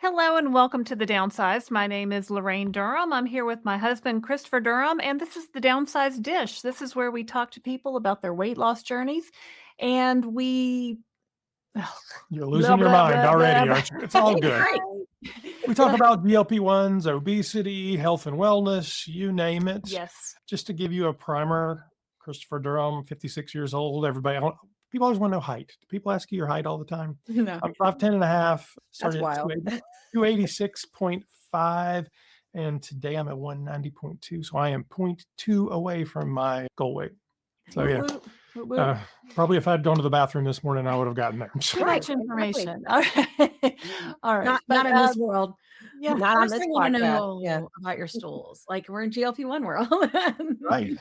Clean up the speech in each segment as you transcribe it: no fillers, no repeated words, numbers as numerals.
Hello and welcome to the Downsized. My name is Laraine Durham. I'm here with my husband, Christopher Durham, and this is the Downsized Dish. This is where we talk to people about their weight loss journeys, and we You're blah losing your blah mind blah blah. already, blah. aren't you? It's all good. Great. We talk about GLP-1s, obesity, health and wellness, you name it. Yes. Just to give you a primer, Christopher Durham, 56 years old. People always want to know height. Do people ask you your height all the time? No, I'm 5'10" and a half, that's started at wild. 286.5, and today I'm at 190.2. So I am zero point 0.2 away from my goal weight. So yeah, Whoop, whoop, whoop. probably if I'd gone to the bathroom this morning, I would have gotten there. Too Right, much information. exactly. Okay. All right. Not in this world. Yeah. Not on First this thing I want to podcast. Yeah. know about your stools. Like we're in GLP-1 world. Right.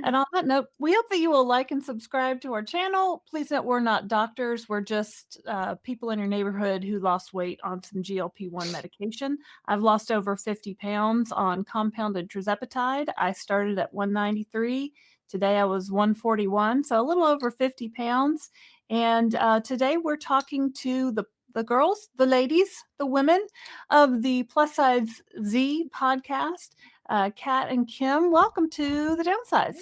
And on that note, we hope that you will like and subscribe to our channel. Please note we're not doctors. We're just people in your neighborhood who lost weight on some GLP-1 medication. I've lost over 50 pounds on compounded tirzepatide. I started at 193. Today I was 141, so a little over 50 pounds. And today we're talking to the girls, the ladies, the women of the Plus Size Z podcast. Kat and Kim, welcome to the Downsized.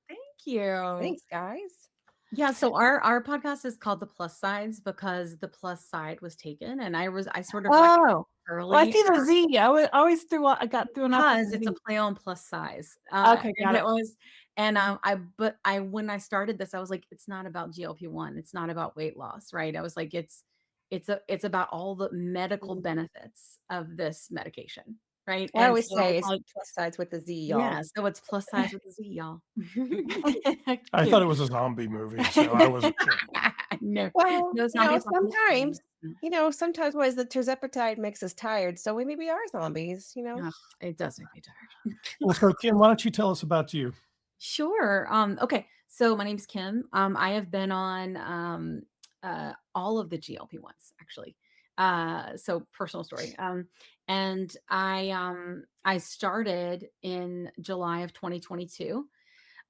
Thank you. Thanks, guys. Yeah, so our podcast is called The Plus Sides because the plus side was taken, and I sort of Oh, early well, I see the Z. I got thrown off because the it's a Z. play on plus size. Okay, got and it. it was, and when I started this, I was like, it's not about GLP-1, it's not about weight loss, right? I was like, it's about all the medical benefits of this medication, right? I always say it's like, plus sides with the Z, y'all. yeah, so it's plus size with a Z, y'all. I thought it was a zombie movie, so I wasn't sure. No, Well, no, zombie apocalypse. sometimes was the tirzepatide makes us tired, so we maybe are zombies, Ugh, it does make me tired. Well, so Kim, why don't you tell us about you? Sure. Okay. So my name's Kim. I have been on all of the GLP-1s actually. So personal story. And I started in July of 2022.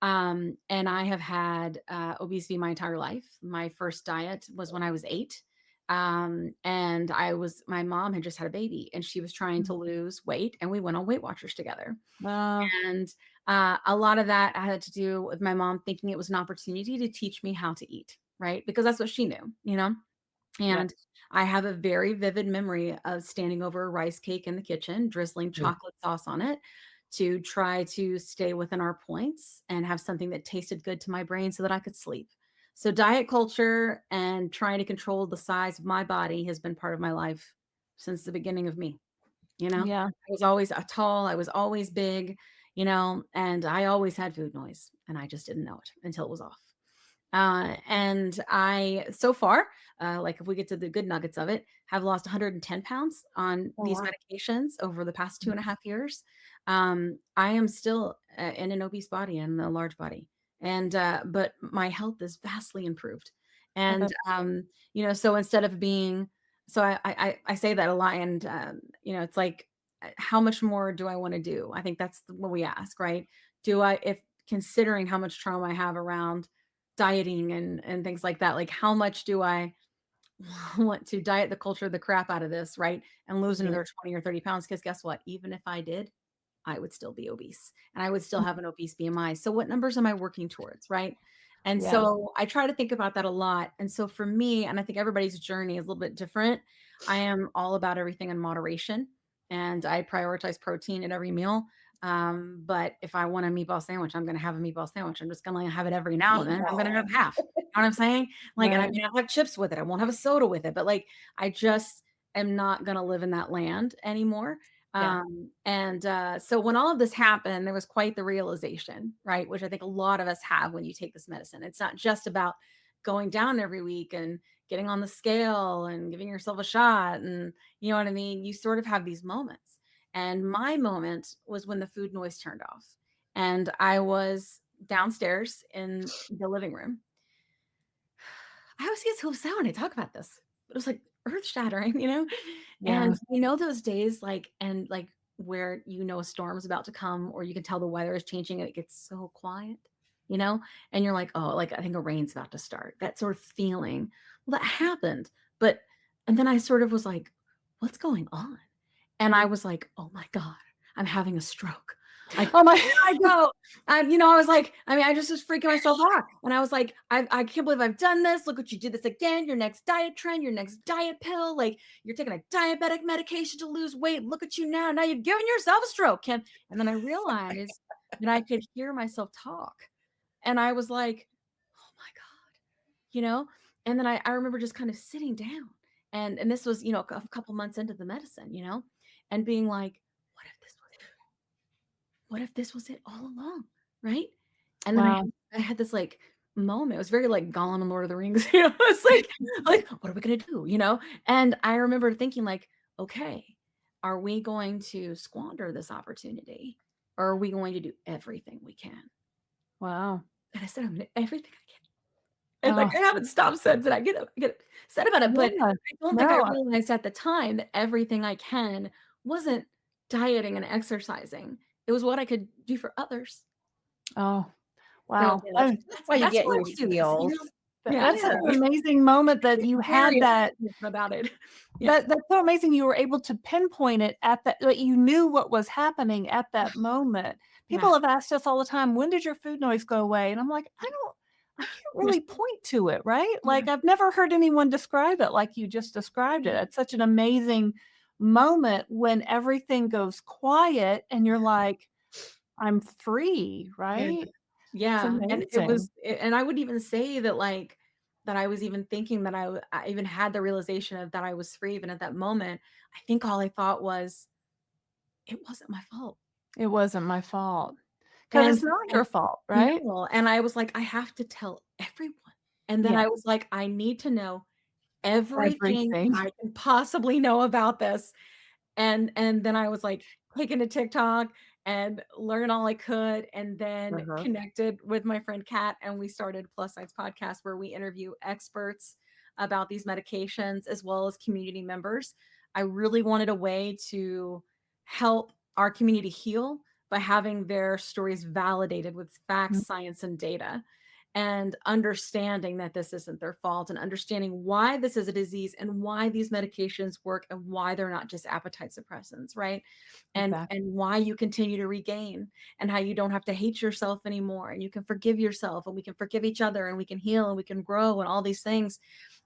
And I have had obesity my entire life. My first diet was when I was 8. And my mom had just had a baby and she was trying to lose weight, and we went on Weight Watchers together. Uh, And a lot of that had to do with my mom thinking it was an opportunity to teach me how to eat, right? Because that's what she knew, you know? Yeah. And I have a very vivid memory of standing over a rice cake in the kitchen, drizzling Yeah. chocolate sauce on it to try to stay within our points and have something that tasted good to my brain so that I could sleep. So diet culture and trying to control the size of my body has been part of my life since the beginning of me. You know, yeah. I was always tall, I was always big, and I always had food noise, and I just didn't know it until it was off. And I, so far, like if we get to the good nuggets of it, have lost 110 pounds on Oh, these wow. medications over the past 2.5 years. I am still in an obese body and a large body, and but my health is vastly improved. And so instead of being, so I say that a lot, and it's like, how much more do I want to do? I think that's what we ask, right? Do I, if considering how much trauma I have around dieting and things like that, like how much do I want to diet the culture the crap out of this, right? And lose Yeah. another 20 or 30 pounds? Because guess what? Even if I did, I would still be obese and I would still have an obese BMI. So what numbers am I working towards, right? And Yeah. so I try to think about that a lot. And so for me, and I think everybody's journey is a little bit different, I am all about everything in moderation, and I prioritize protein at every meal. But if I want a meatball sandwich, I'm going to have a meatball sandwich. I'm just going to have it every now and then. I'm going to have half. You know what I'm saying? Like, and I Right. mean, I'll have chips with it. I won't have a soda with it. But like, I just am not going to live in that land anymore. Yeah. So when all of this happened, there was quite the realization, right? Which I think a lot of us have when you take this medicine. It's not just about going down every week and getting on the scale and giving yourself a shot. And you know what I mean? You sort of have these moments. And my moment was when the food noise turned off. And I was downstairs in the living room. I always get so upset when I talk about this. It was like earth shattering, you know? Yeah. And those days, like, and like where a storm's about to come, or you can tell the weather is changing and it gets so quiet, and you're like, oh, like I think a rain's about to start. That sort of feeling. Well, that happened. And then I sort of was like, what's going on? And I was like, oh my God, I'm having a stroke. Like, Oh my. here I go. I was like, I just was freaking myself out. And I was like, I can't believe I've done this. Look what you did this again. Your next diet trend, your next diet pill. Like, you're taking a diabetic medication to lose weight. Look at you now. Now you've given yourself a stroke. And then I realized that I could hear myself talk. And I was like, oh my God, you know? And then I remember just kind of sitting down. And this was, a couple months into the medicine, and being like, what if this was it? What if this was it all along? Right. And then Wow. I had this like moment. It was very like Gollum and Lord of the Rings. It's like, what are we gonna do? And I remember thinking, like, okay, are we going to squander this opportunity? Or are we going to do everything we can? Wow. And I said, I'm gonna do everything I can. And like Oh, I haven't stopped since, and I get upset about it. But yeah. I don't think I No. realized at the time that everything I can wasn't dieting and exercising. It was what I could do for others. Oh, So wow. Yeah, that's why you that's get in why your we do this, feels. Yeah, That's such yeah. an amazing moment that you had Very that. emotional about it. Yeah, That's so amazing you were able to pinpoint it at that, like, you knew what was happening at that moment. yeah. People have asked us all the time, "When did your food noise go away?" And I'm like, I can't really point to it, right? Yeah. Like, I've never heard anyone describe it like you just described it. It's such an amazing moment when everything goes quiet and you're like, "I'm free," Yeah. right? It's Yeah, and amazing. and I would even say that, like, that I was even thinking that I even had the realization of that I was free even at that moment. I think all I thought was, "It wasn't my fault." It wasn't my fault, 'cause And it's not and your fault, right? no, and I was like, "I have to tell everyone." And then Yeah, I was like, "I need to know everything everything. I can possibly know about this." And then I was like taking to TikTok and learn all I could, and then Uh-huh. connected with my friend Kat, and we started Plus Size Podcast, where we interview experts about these medications as well as community members. I really wanted a way to help our community heal by having their stories validated with facts, Mm, science, and data, and understanding that this isn't their fault, and understanding why this is a disease and why these medications work and why they're not just appetite suppressants, right? exactly. And why you continue to regain, and how you don't have to hate yourself anymore, and you can forgive yourself, and we can forgive each other, and we can heal, and we can grow, and all these things.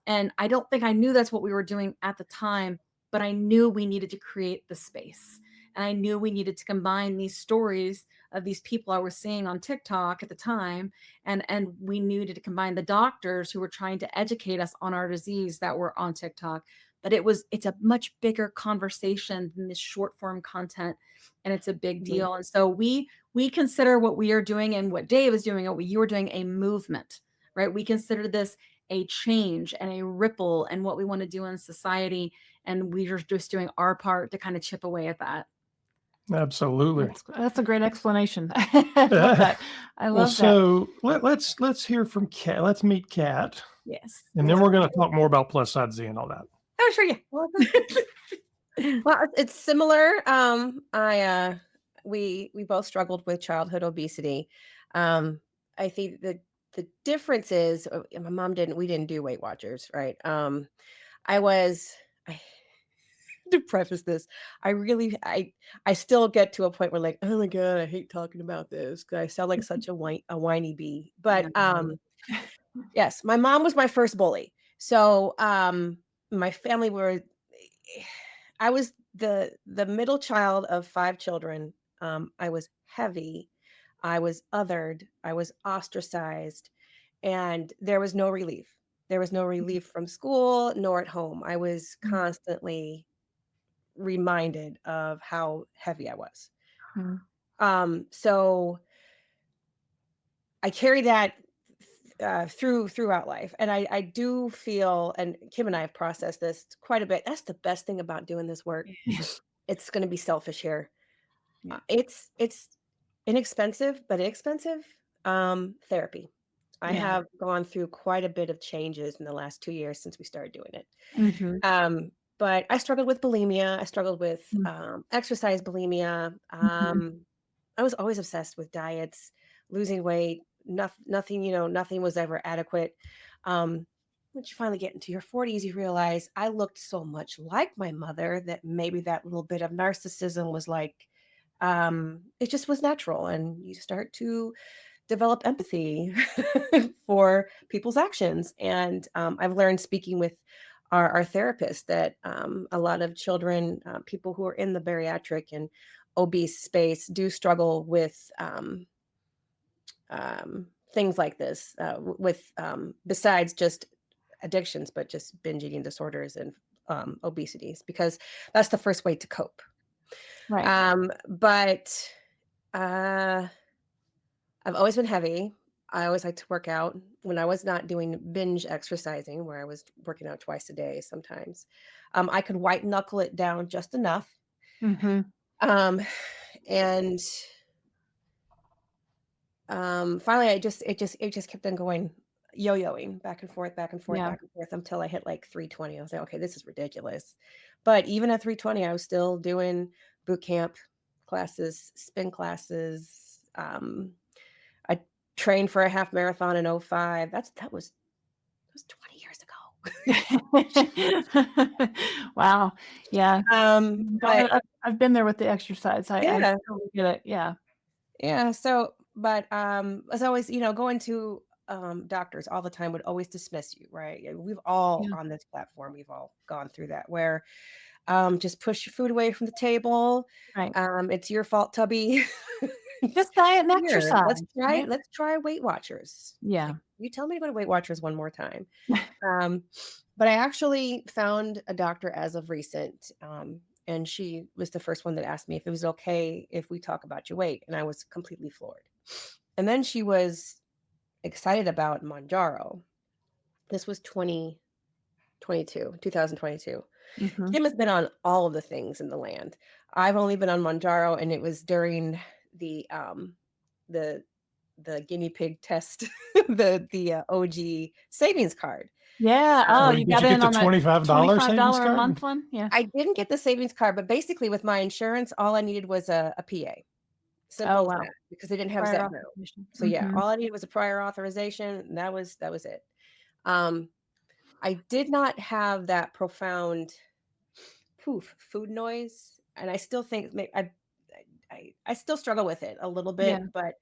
And I don't think I knew that's what we were doing at the time, but I knew we needed to create the space. And I knew we needed to combine these stories of these people I was seeing on TikTok at the time, and we needed to combine the doctors who were trying to educate us on our disease that were on TikTok. But it's a much bigger conversation than this short form content, and it's a big Mhm. deal. And so we consider what we are doing and what Dave is doing and what you are doing a movement, right? We consider this a change and a ripple and what we want to do in society, and we're just doing our part to kind of chip away at that. Absolutely. That's a great explanation. I love that. I Well, love that. so let's hear from Kat. Let's meet Kat, Yes. and then we're going to talk more about plus size Z and all that. Oh, sure, yeah. Well, it's similar. We both struggled with childhood obesity. I think the difference is my mom didn't. We didn't do Weight Watchers, right? I was. I to preface this, I still get to a point where like, oh my god, I hate talking about this because I sound like such a whiny bee. But yes, my mom was my first bully. So my family were. I was the middle child of 5 children. I was heavy, I was othered, I was ostracized, and there was no relief. There was no relief from school nor at home. I was Mm, constantly reminded of how heavy I was. mm, So I carry that throughout life, and I do feel, and Kim and I have processed this quite a bit. That's the best thing about doing this work. yeah, It's going to be selfish here. yeah. It's inexpensive, but expensive. Therapy. I Yeah. have gone through quite a bit of changes in the last 2 years since we started doing it. Mhm, But I struggled with bulimia. I struggled with mm, exercise bulimia. mhm, I was always obsessed with diets, losing weight. Nothing, nothing was ever adequate. Um, once you finally get into your 40s, you realize I looked so much like my mother that maybe that little bit of narcissism was like, it just was natural. And you start to develop empathy for people's actions. And I've learned speaking with our therapist that a lot of children, people who are in the bariatric and obese space, do struggle with things like this, with besides just addictions, but just binge eating disorders and obesities, because that's the first way to cope. Right. But I've always been heavy. I always like to work out. When I was not doing binge exercising, where I was working out twice a day sometimes, I could white knuckle it down just enough. Mm-hmm. Um, and finally, it just kept on going, yo-yoing back and forth, back and forth, Yeah. back and forth until I hit like 320. I was like, okay, this is ridiculous. But even at 320, I was still doing boot camp classes, spin classes. I trained for a half marathon in '05. That was 20 years ago. Wow. Yeah. But I've been there with the exercise. I yeah, totally get it. Yeah. yeah. So, but as always, going to doctors all the time would always dismiss you, right? Yeah, we've all Yeah. on this platform, we've all gone through that where just push your food away from the table. Right. It's your fault, Tubby. Just diet and Here, exercise. Right? let's try Weight Watchers. Yeah. Like, you tell me to go to Weight Watchers one more time. But I actually found a doctor as of recent, and she was the first one that asked me if it was okay if we talk about your weight, and I was completely floored. And then she was excited about Mounjaro. This was 2022. Mm-hmm. Kim has been on all of the things in the land. I've only been on Mounjaro, and it was during the the guinea pig test, the OG savings card. Yeah. Oh, you Did got you get in the on that $25 savings $25 a card? month one? Yeah. I didn't get the savings card, but basically with my insurance, all I needed was a PA. Oh, Simple as wow. that, because they didn't have Prior Zepno. authorization. So yeah, Mhm. all I needed was a prior authorization, and that was it. Um, I did not have that profound food noise, and I still think I still struggle with it a little Yeah. bit, but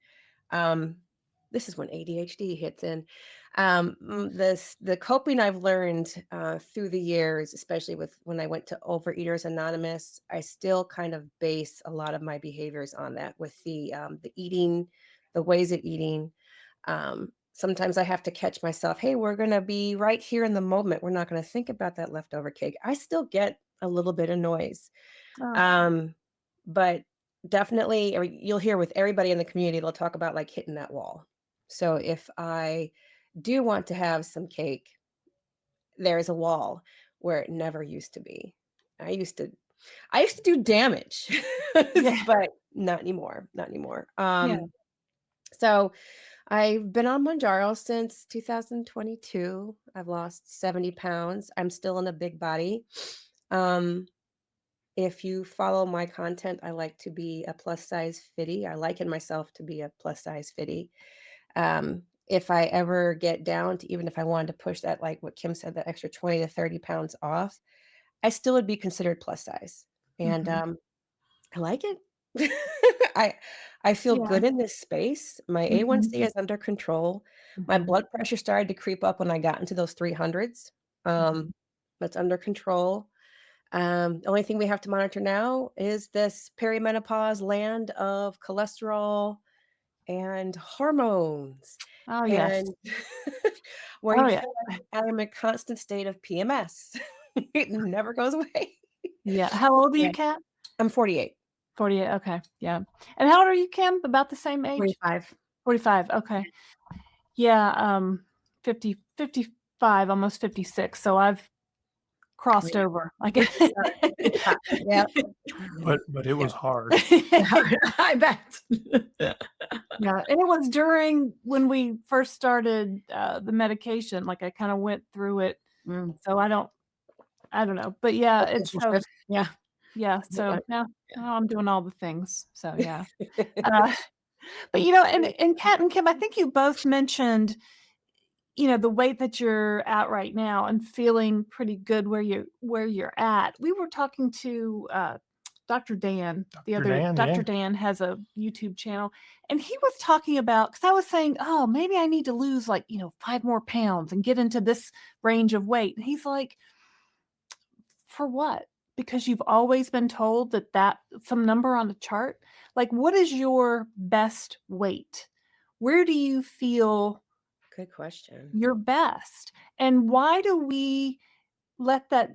this is when ADHD hits in. The coping I've learned through the years, especially with when I went to Overeaters Anonymous, I still kind of base a lot of my behaviors on that, with the eating, the ways of eating. Sometimes I have to catch myself. Hey, we're gonna be right here in the moment. We're not gonna think about that leftover cake. I still get a little bit of noise, Oh, but definitely, you'll hear with everybody in the community, they'll talk about like hitting that wall. So if I do want to have some cake, there's a wall where it never used to be. I used to do damage, yeah. but not anymore. Not anymore. Yeah. So I've been on Mounjaro since 2022. I've lost 70 pounds. I'm still in a big body. If you follow my content, I like to be a plus size fitty. I liken myself to be a plus size fitty. If I ever get down to, even if I wanted to push that, like what Kim said, that extra 20 to 30 pounds off, I still would be considered plus size. And Mhm. I like it. I I feel Yeah. good in this space. My Mhm. A1C is under control. My Mhm. blood pressure started to creep up when I got into those 300s. Mhm. That's under control. The only thing we have to monitor now is this perimenopause land of cholesterol and hormones. Oh, yes. And where Oh, you yeah. feel like I'm in a constant state of PMS. It never goes away. Yeah. How old are you, Yeah. Kat? I'm 48, 48. Okay. Yeah. And how old are you, Kim? About the same age? 45. 45. Okay. Yeah. 55, almost 56. So I've crossed Yeah. over. Like, It's hot. Yep. But it was Yep. hard. I bet. Yeah, and it was during when we first started the medication. Like I kind of went through it, Mm. so I don't know, but yeah, That's it's so interesting. Yeah. yeah. So Yeah. now I'm doing all the things. So yeah, uh, but and Kat and Kim, I think you both mentioned the weight that you're at right now and feeling pretty good where you're at. We were talking to Dr. Dan Dr. Yeah. Dan has a YouTube channel, and he was talking about, because I was saying, oh, maybe I need to lose 5 more pounds and get into this range of weight. And he's like, for what? Because you've always been told that some number on the chart. Like, what is your best weight? Where do you feel Good question. your best? And why do we let that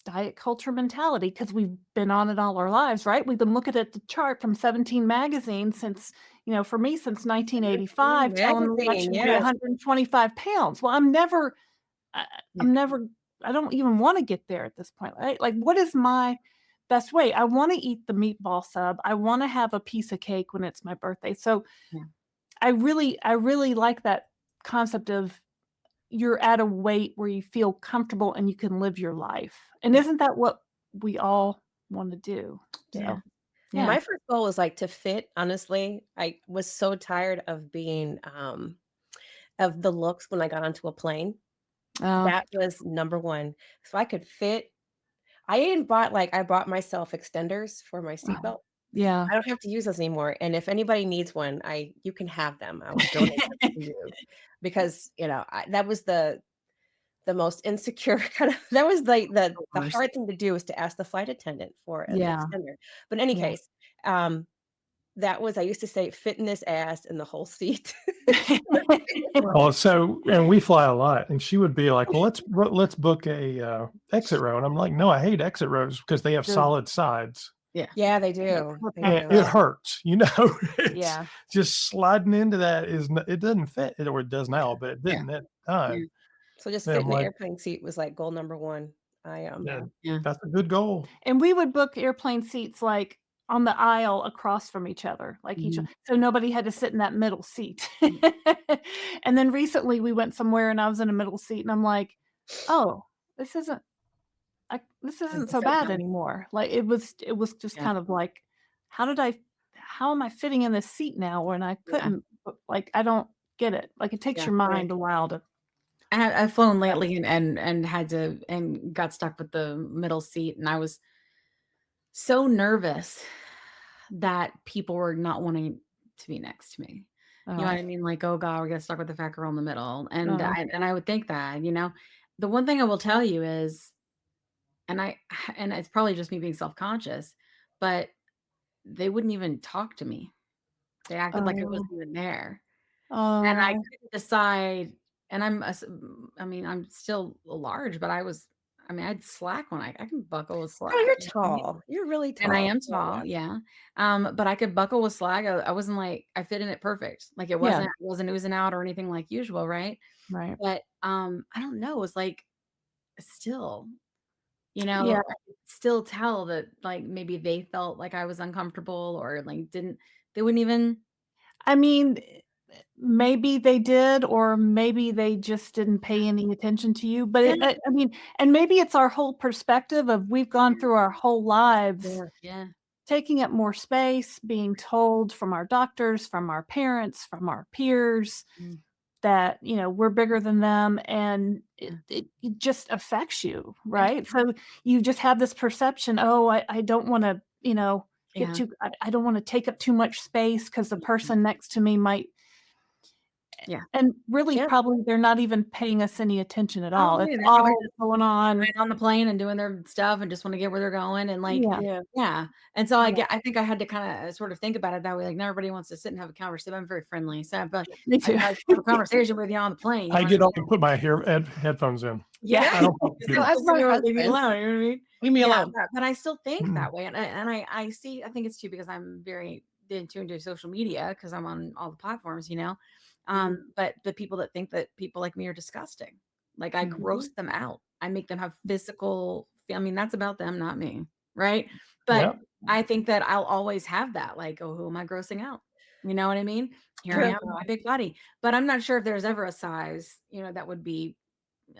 diet culture mentality, because we've been on it all our lives, right? We've been looking at the chart from 17 magazine since, for me, since 1985, telling me I Magazine, should weigh yes. 125 pounds. Well, I'm never, I don't even want to get there at this point, right? Like, what is my best weight? I want to eat the meatball sub. I want to have a piece of cake when it's my birthday. So Yeah. I really like that concept of you're at a weight where you feel comfortable and you can live your life. And isn't that what we all want to do? Yeah. So, Yeah. My first goal was to fit. Honestly, I was so tired of being of the looks when I got onto a plane. That was number one. So I could fit. I even bought I bought myself extenders for my seatbelt. yeah. I don't have to use those anymore. And if anybody needs one, you can have them. I will donate them to you because that was the most insecure kind of. That was the Worst. hard thing to do, is to ask the flight attendant for an Yeah. extender. But in any Yeah. case, that was, I used to say, fit in this ass in the whole seat. Well, and we fly a lot, and she would be like, "Well, let's book a exit row," and I'm like, "No, I hate exit rows because they have Good. solid sides, Yeah, they do. They and do. it hurts. It's Yeah. just sliding into that it doesn't fit, or it does now, but it didn't at the time. So just And fit I'm in the like, airplane seat was goal number one. yeah, Yeah. that's a good goal. And we would book airplane seats on the aisle across from each other, Mhm. so nobody had to sit in that middle seat. And then recently we went somewhere and I was in a middle seat and I'm like, oh, this isn't so bad anymore. Like, it was just Yeah. kind of like, how am I fitting in this seat now when I couldn't, I don't get it. Like, it takes Yeah. your mind a while to. I've flown lately and had to and got stuck with the middle seat, and I was so nervous that people were not wanting to be next to me. You know what I mean? Like, oh God, we got stuck with the fat girl in the middle. And I would think that, the one thing I will tell you is, and it's probably just me being self-conscious, but they wouldn't even talk to me. They acted like I wasn't even there. And I couldn't decide, and I'm still large, but I'd slack when I can buckle with slack. Oh, you're You know what I mean? tall. You're really tall. And I am tall, yeah. But I could buckle with slack. I wasn't I fit in it perfect. Like, it Yeah. wasn't oozing out or anything like usual, right? Right. But I don't know. It was still, Yeah. I could still tell that maybe they felt like I was uncomfortable, or they wouldn't even. I mean, maybe they did, or maybe they just didn't pay any attention to you. But Yeah. I mean, and maybe it's our whole perspective of we've gone through our whole lives Yeah. taking up more space, being told from our doctors, from our parents, from our peers Mm. that, we're bigger than them, and it just affects you, right? So you just have this perception, oh, I don't want to, Yeah. I don't want to take up too much space because the person next to me might. Yeah. And really, Yeah. probably they're not even paying us any attention at all. Probably It's they're all probably going on. on the plane and doing their stuff and just want to get where they're going, and Yeah. Yeah. And so Yeah. I think I had to kind of sort of think about it that way. Like, not everybody wants to sit and have a conversation. I'm very friendly, so Me too. I have a conversation with you on the plane. I get off and put my headphones in. Yeah. I don't talk to So people. That's my leave me husband. alone, you know what I mean? Leave me Yeah, alone. but I still think Mm. that way, and I see. I think it's too because I'm very in tune to social media because I'm on all the platforms, But the people that think that people like me are disgusting, like, I gross them out. I make them have physical. That's about them, not me, right? But Yep. I think that I'll always have that, oh, who am I grossing out? You know what I mean? Here I am with my big body, but I'm not sure if there's ever a size, that would be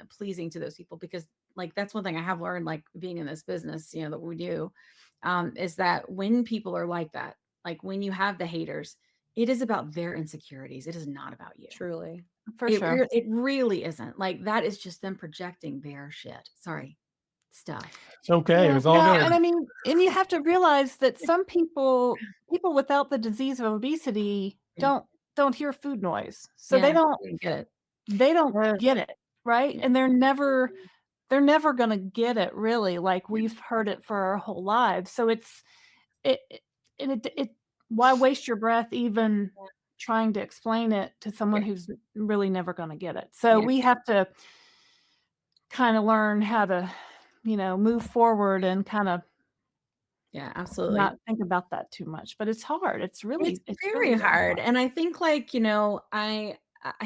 pleasing to those people, because that's one thing I have learned, being in this business, that we do, is that when people are like that, when you have the haters, it is about their insecurities. It is not about you. Truly. For sure. It really isn't. Like, that is just them projecting their stuff. It's okay. It Yeah, was all yeah, good. and I mean, and you have to realize that some people without the disease of obesity Yeah. don't hear food noise. So Yeah, I didn't get it. they don't Uh, get it, right? Yeah. And they're never gonna get it really, like, we've heard it for our whole lives. So it and it why waste your breath even trying to explain it to someone Yeah. who's really never gonna get it? So Yeah. we have to kinda learn how to, move forward and kinda Yeah, absolutely. not think about that too much, but it's hard. It's It's very really, really hard, hard. and I think, like, I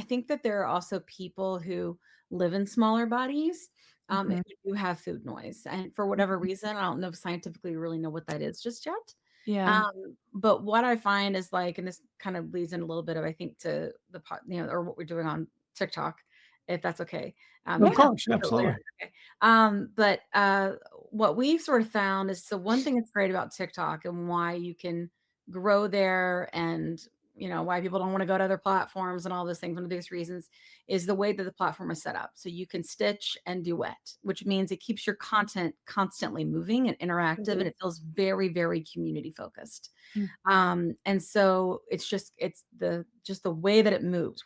think that there are also people who live in smaller bodies, who Mhm, do have food noise, and for whatever mhm. reason, I don't know if scientifically we really know what that is just yet. Yeah, But what I find is, like, and this kind of leads in a little bit of, I think, to or what we're doing on TikTok, if that's okay. Of yeah, course, absolutely. Okay. But what we've sort of found is, so one thing that's great about TikTok and why you can grow there, and why people don't want to go to other platforms and all those things, one of the biggest reasons is the way that the platform is set up. So you can stitch and duet, which means it keeps your content constantly moving and interactive, and mhm, it feels very, very community focused. mm, And so it's just the way that it moves.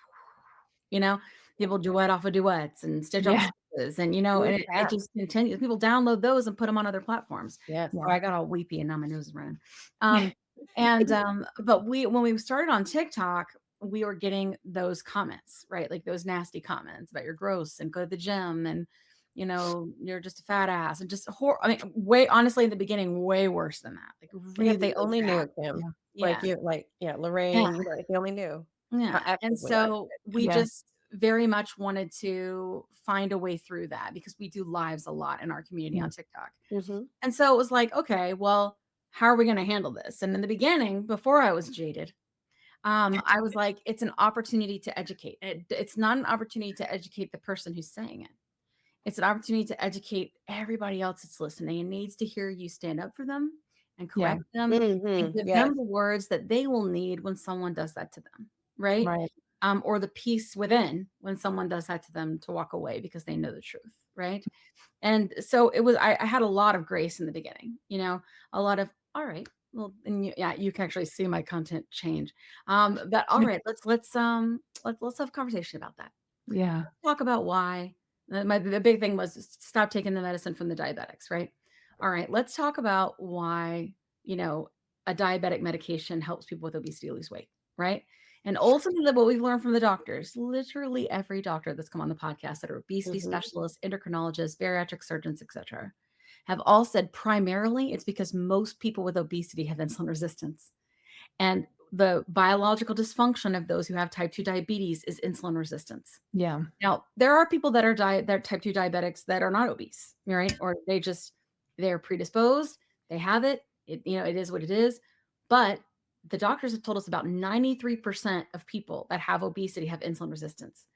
You know, people duet off of duets and stitch off yeah, stitches, and mhm, it yeah, just continues. People download those and put them on other platforms. yes. Oh, yeah, I got all weepy and now my nose is running. And but when we started on TikTok, we were getting those comments, right? Like those nasty comments about you're gross and go to the gym, and you're just a fat ass, and just I mean, way honestly in the beginning, way worse than that. Like Yeah, if really, they really only bad. knew him, yeah, like Yeah. you, like yeah, Yeah. Laraine, if they only knew how Yeah, and actively I. so we yeah, just very much wanted to find a way through that because we do lives a lot in our community yeah, on TikTok. Mhm, And so it was like, okay, well, how are we going to handle this? And in the beginning, before I was jaded, I was like, it's an opportunity to educate. It's not an opportunity to educate the person who's saying it. It's an opportunity to educate everybody else that's listening and needs to hear you stand up for them and yeah, correct them and mhm, give yes, them the words that they will need when someone does that to them, right? right, Or the peace within when someone does that to them to walk away because they know the truth, right? And so it was. I had a lot of grace in the beginning, a lot of all right. Well, and yeah, you can actually see my content change. But all right, let's have a conversation about that. yeah, Talk about why. The big thing was stop taking the medicine from the diabetics, right? All right, let's talk about why, you know, a diabetic medication helps people with obesity lose weight, right? And ultimately, what we've learned from the doctors, literally every doctor that's come on the podcast that are obesity mhm, specialists, endocrinologists, bariatric surgeons, etc., have all said primarily it's because most people with obesity have insulin resistance. And the biological dysfunction of those who have type 2 diabetes is insulin resistance. yeah, Now, there are people that are that type 2 diabetics that are not obese, right? Or they're predisposed, they have it, it is what it is. But the doctors have told us about 93% of people that have obesity have insulin resistance.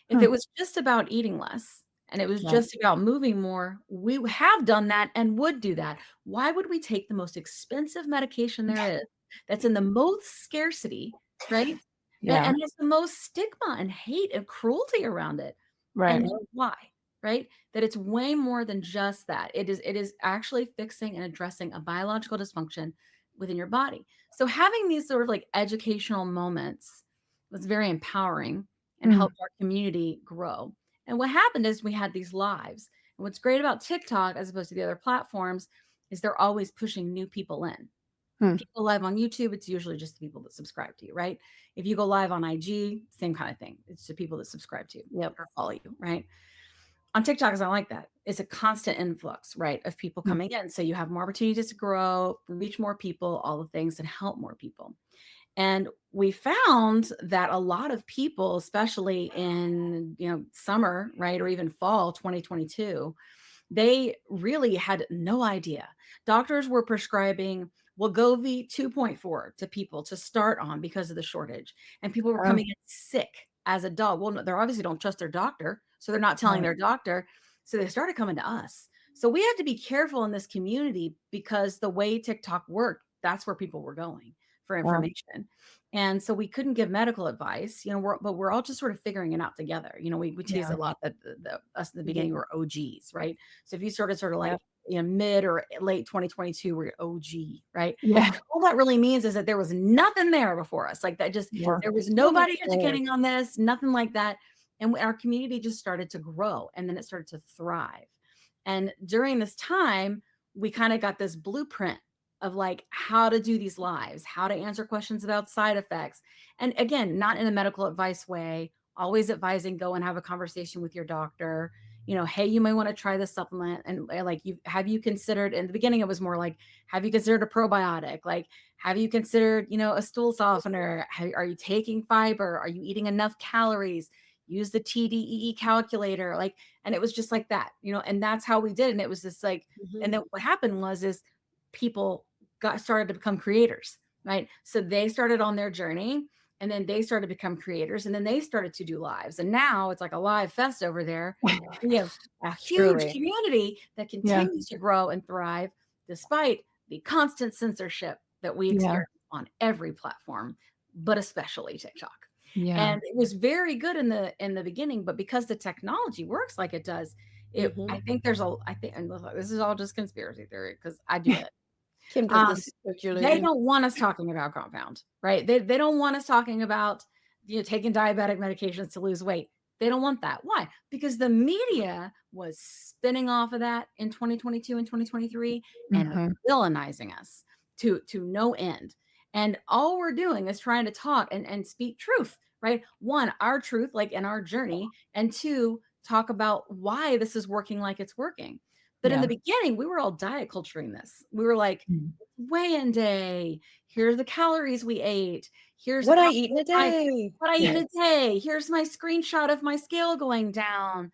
If hmm, it was just about eating less and it was right, just about moving more, we have done that and would do that. Why would we take the most expensive medication there is that's in the most scarcity, right? yeah, And has the most stigma and hate and cruelty around it. right, And why? Right? That it's way more than just that. It is actually fixing and addressing a biological dysfunction within your body. So having these sort of like educational moments was very empowering and mm, helped our community grow. And what happened is we had these lives. And what's great about TikTok as opposed to the other platforms is they're always pushing new people in. hmm, People live on YouTube, it's usually just the people that subscribe to you, right? If you go live on IG, same kind of thing. It's the people that subscribe to you yep, or follow you, right? On TikTok, it's not like that. It's a constant influx, right, of people mm, coming in. So you have more opportunities to grow, reach more people, all the things, and help more people. And we found that a lot of people, especially in summer, right, or even fall 2022, they really had no idea. Doctors were prescribing Wegovy 2.4 to people to start on because of the shortage. And people were oh, coming in sick as a dog. Well, no, they obviously don't trust their doctor. So they're not telling right, their doctor. So they started coming to us. So we had to be careful in this community because the way TikTok worked, that's where people were going for Wow. information. And so we couldn't give medical advice, but we're all just sort of figuring it out together. We tease Yeah. a lot that us in the Yeah. beginning were OGs, right? So if you sort of like, Yeah. mid or late 2022, we're OG, right? Yeah. All that really means is that there was nothing there before us. Like that Yeah. there was So much nobody more. educating on this, nothing like that. And our community just started to grow, and then it started to thrive. And during this time, we kind of got this blueprint of like how to do these lives, how to answer questions about side effects. And again, not in a medical advice way, always advising go and have a conversation with your doctor. Hey, you might want to try this supplement. And like, have you considered, in the beginning, it was more like, have you considered a probiotic? Like, have you considered, a stool softener? Are you taking fiber? Are you eating enough calories? Use the TDEE calculator. Like, and it was just like that, and that's how we did. And it was just like, and then what happened is people started to become creators, right? So they started on their journey, and then they started to become creators, and then they started to do lives. And now it's like a live fest over there. We have a huge Truly. community that Yeah. continues to grow and thrive despite the constant censorship that we Yeah. experience on every platform, but especially TikTok. Yeah. And it was very good in the beginning, but because the technology works like it does, I think and look, this is all just conspiracy theory because I do it. Kim does this They circularly. don't want us talking about compound, right? They don't want us talking about taking diabetic medications to lose weight. They don't want that. Why? Because the media was spinning off of that in 2022 and 2023 and villainizing us to no end. And all we're doing is trying to talk and speak truth, right? One, our truth, like in our journey, and two, talk about why this is working like it's working. But in Yeah. the beginning, we were all diet culturing this. We were like, weigh-in day. Here's the calories we ate. Here's What I eat in a day. what I eat in a day. Here's my screenshot of my scale going down.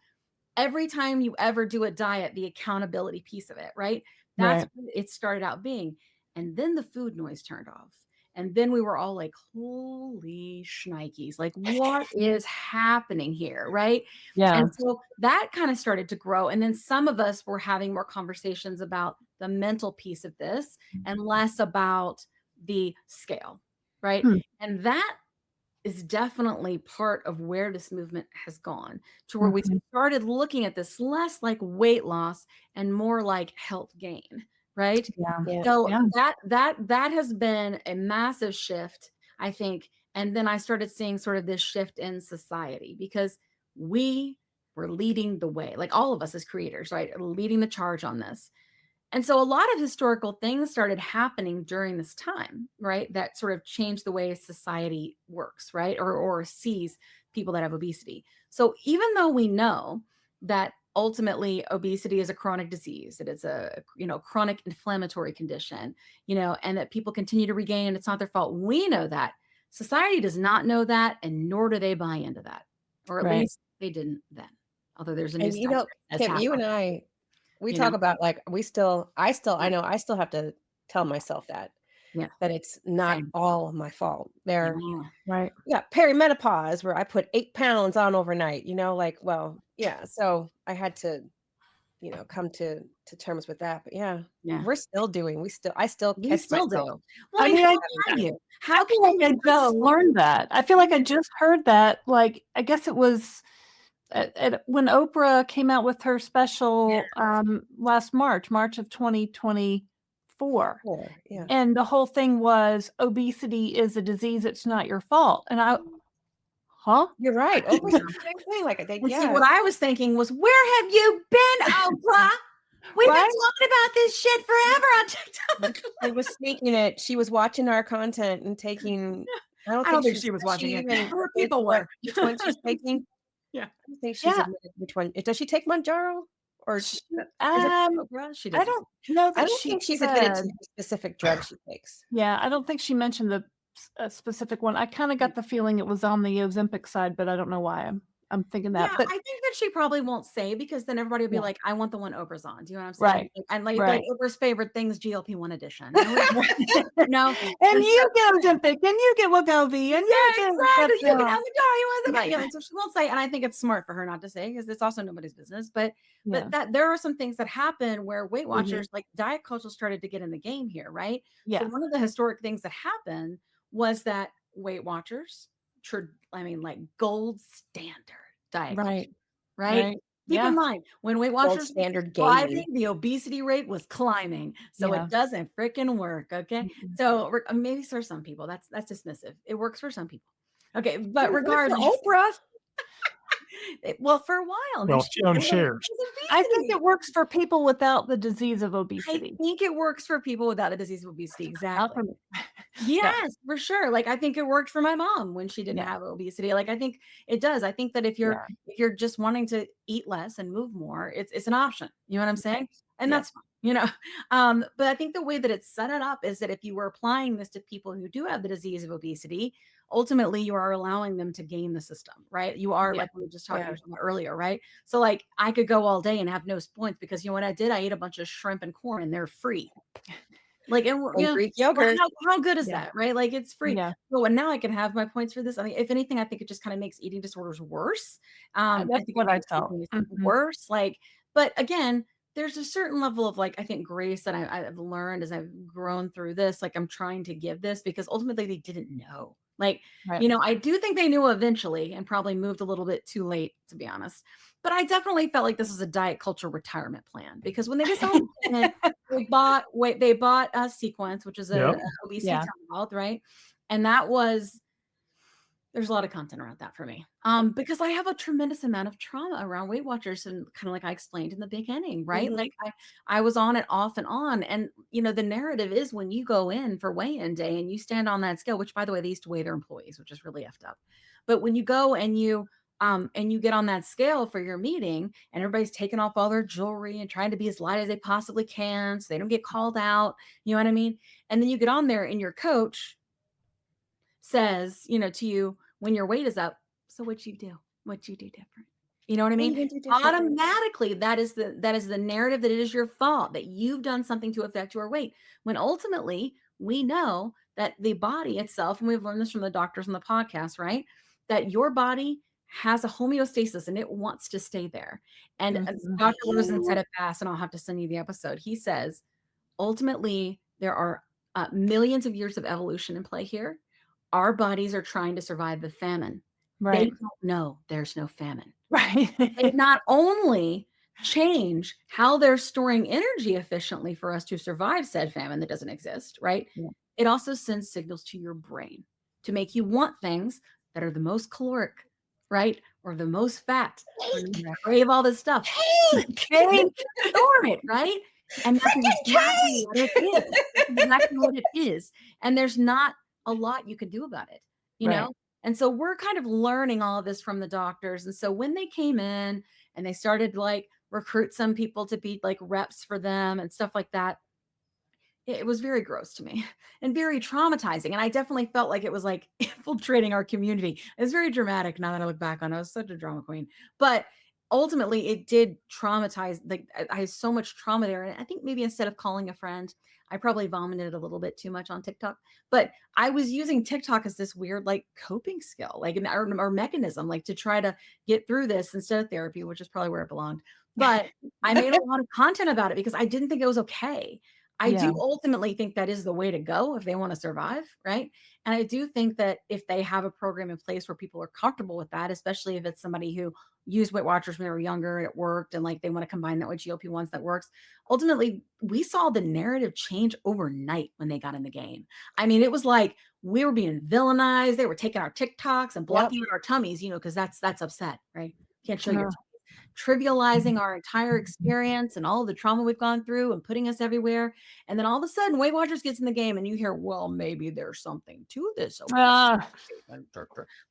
Every time you ever do a diet, the accountability piece of it, right? That's Right. what it started out being. And then the food noise turned off. And then we were all like, holy shnikes, like what is happening here, right? Yeah. And so that kind of started to grow. And then some of us were having more conversations about the mental piece of this and less about the scale, right? And that is definitely part of where this movement has gone, to where we started looking at this less like weight loss and more like health gain, right? Yeah. Yeah. So Yeah. that has been a massive shift, I think. And then I started seeing sort of this shift in society because we were leading the way, like all of us as creators, right? Leading the charge on this. And so a lot of historical things started happening during this time, right? That sort of changed the way society works, right? Or sees people that have obesity. So even though we know that ultimately obesity is a chronic disease, that it's a chronic inflammatory condition, and that people continue to regain, it's not their fault. We know that. Society does not know that, and nor do they buy into that. Or at Right. least they didn't then. Although there's a new And study that's Kim, you and happening, we you talk know? about like I know I still have to tell myself that Yeah. it's not Same. all my fault. Yeah. Right. Yeah, perimenopause where I put 8 pounds on overnight, like, well, yeah. So I had to, come to terms with that. But yeah, Yeah. I still We catch still myself. do. Well, I I mean, mean, I how can you? How feel can like I you just know? learned that. I feel like I just heard that. Like, I guess it was when Oprah came out with her special last March of 2024. Yeah. And the whole thing was obesity is a disease, it's not your fault. And huh? You're right. Oprah said the same thing. Like And see, what I was thinking was, where have you been, Oprah? We've been Right? talking about this shit forever on TikTok. and was sneaking it. She was watching our content and taking. I don't I don't think think she was she watching it. even Her admits people were. which one she's taking. Yeah. I don't think she's Yeah. admitted which one. Does she take Mounjaro or She, is it? Oprah? She I doesn't. don't know I that don't she think she's admitted to said. the specific drug she takes. Yeah, I don't think she mentioned the specific one. I kind of got the feeling it was on the Ozempic side, but I don't know why. I'm thinking Yeah, that, but I think that she probably won't say because then everybody will be yeah, like, "I want the one Oprah's on." Do you know what I'm saying? right, And like right. Oprah's favorite things, GLP-1 edition. And we're no, And and so you get Ozempic, and you get Wegovy, and you yeah, get exactly. You can Zepbound. have the car. You want the bike. And so she won't say. And I think it's smart for her not to say because it's also nobody's business. But Yeah, that there are some things that happen where Weight mhm, Watchers, like diet culture, started to get in the game here, right? So yeah, one of the historic things that happened was that Weight Watchers, like gold standard diet culture, right, right? right, Keep in yeah, mind, when Weight Gold Watchers was standard thriving, gaming. the obesity rate was climbing. So yeah, it doesn't freaking work. Okay. mm-mm. So maybe for some people, that's dismissive. It works for some people. Okay, but Didn't work for regardless, Oprah. well, for a while, and then Well, she she owns it shares. was I think obesity. it works for people without the disease of I obesity, think it works for people without the disease of obesity. not Exactly. for me. Yeah, Yes, for sure. Like I think it worked for my mom when she didn't yeah, have obesity. Like I think it does. I think that yeah, if you're just wanting to eat less and move more, it's an option. You know what I'm yes, saying? And yes, that's fine. But I think the way that it's set it up is that if you were applying this to people who do have the disease of obesity, ultimately you are allowing them to game the system, right? You are yeah, like we were just talking Yeah. about earlier, right? So like I could go all day and have no points because you know what I did? I ate a bunch of shrimp and corn and they're free. Like, and And Greek yogurt. how good is yeah, that, right? Like, it's free. yeah. So, and now I can have my points for this. I mean, if anything, I think it just kind of makes eating disorders worse. I That's think it what I makes felt. things Mhm. worse. Like, but again, there's a certain level of like, I think grace that I've learned as I've grown through this. Like, I'm trying to give this because ultimately they didn't know. Like, Right. I do think they knew eventually and probably moved a little bit too late, to be honest. But I definitely felt like this was a diet culture retirement plan because when they decided they bought a Sequence, which is a Yep. obesity Yeah. telehealth, right? And there's a lot of content around that for me. Because I have a tremendous amount of trauma around Weight Watchers and kind of like I explained in the beginning, right? Mhm. Like I was on it off and on. And the narrative is when you go in for weigh-in day and you stand on that scale, which by the way, they used to weigh their employees, which is really effed up. But when you go and you get on that scale for your meeting and everybody's taking off all their jewelry and trying to be as light as they possibly can so they don't get called out, you know what I mean? And then you get on there and your coach says, to you when your weight is up, so what you do? What you do different? You know what I What are mean? you gonna do differently? Automatically, that is the narrative that it is your fault, that you've done something to affect your weight. When ultimately we know that the body itself, and we've learned this from the doctors on the podcast, right? That your body has a homeostasis and it wants to stay there. And Mhm. Dr. Rosen said it best, and I'll have to send you the episode. He says, ultimately, there are millions of years of evolution in play here. Our bodies are trying to survive the famine. They Right. don't know there's no famine. They Right. not only change how they're storing energy efficiently for us to survive said famine that doesn't exist, right? Yeah. It also sends signals to your brain to make you want things that are the most caloric, right? Or the most fat, or you Cake! crave all this stuff. Cake! They store it, right? And that's Freaking exactly what it cake! is. That's exactly what it is. And there's not a lot you could do about it, you Right. know? And so we're kind of learning all of this from the doctors. And so when they came in and they started like recruit some people to be like reps for them and stuff like that, it was very gross to me and very traumatizing. And I definitely felt like it was like infiltrating our community. It's very dramatic now that I look back on it. I was such a drama queen. But ultimately, it did traumatize. Like I had so much trauma there. And I think maybe instead of calling a friend, I probably vomited a little bit too much on TikTok. But I was using TikTok as this weird like coping skill, like or mechanism, like to try to get through this instead of therapy, which is probably where it belonged. But I made a lot of content about it because I didn't think it was okay. I Yeah. do ultimately think that is the way to go if they want to survive, right? And I do think that if they have a program in place where people are comfortable with that, especially if it's somebody who used Weight Watchers when they were younger and it worked and like they want to combine that with GLP-1s that works. Ultimately, we saw the narrative change overnight when they got in the game. I mean, it was like we were being villainized. They were taking our TikToks and Yep. blocking our tummies, because that's upset, right? Can't show your Uh, trivializing our entire experience and all the trauma we've gone through and putting us everywhere. And then all of a sudden, Weight Watchers gets in the game, and you hear, well, maybe there's something to this ah,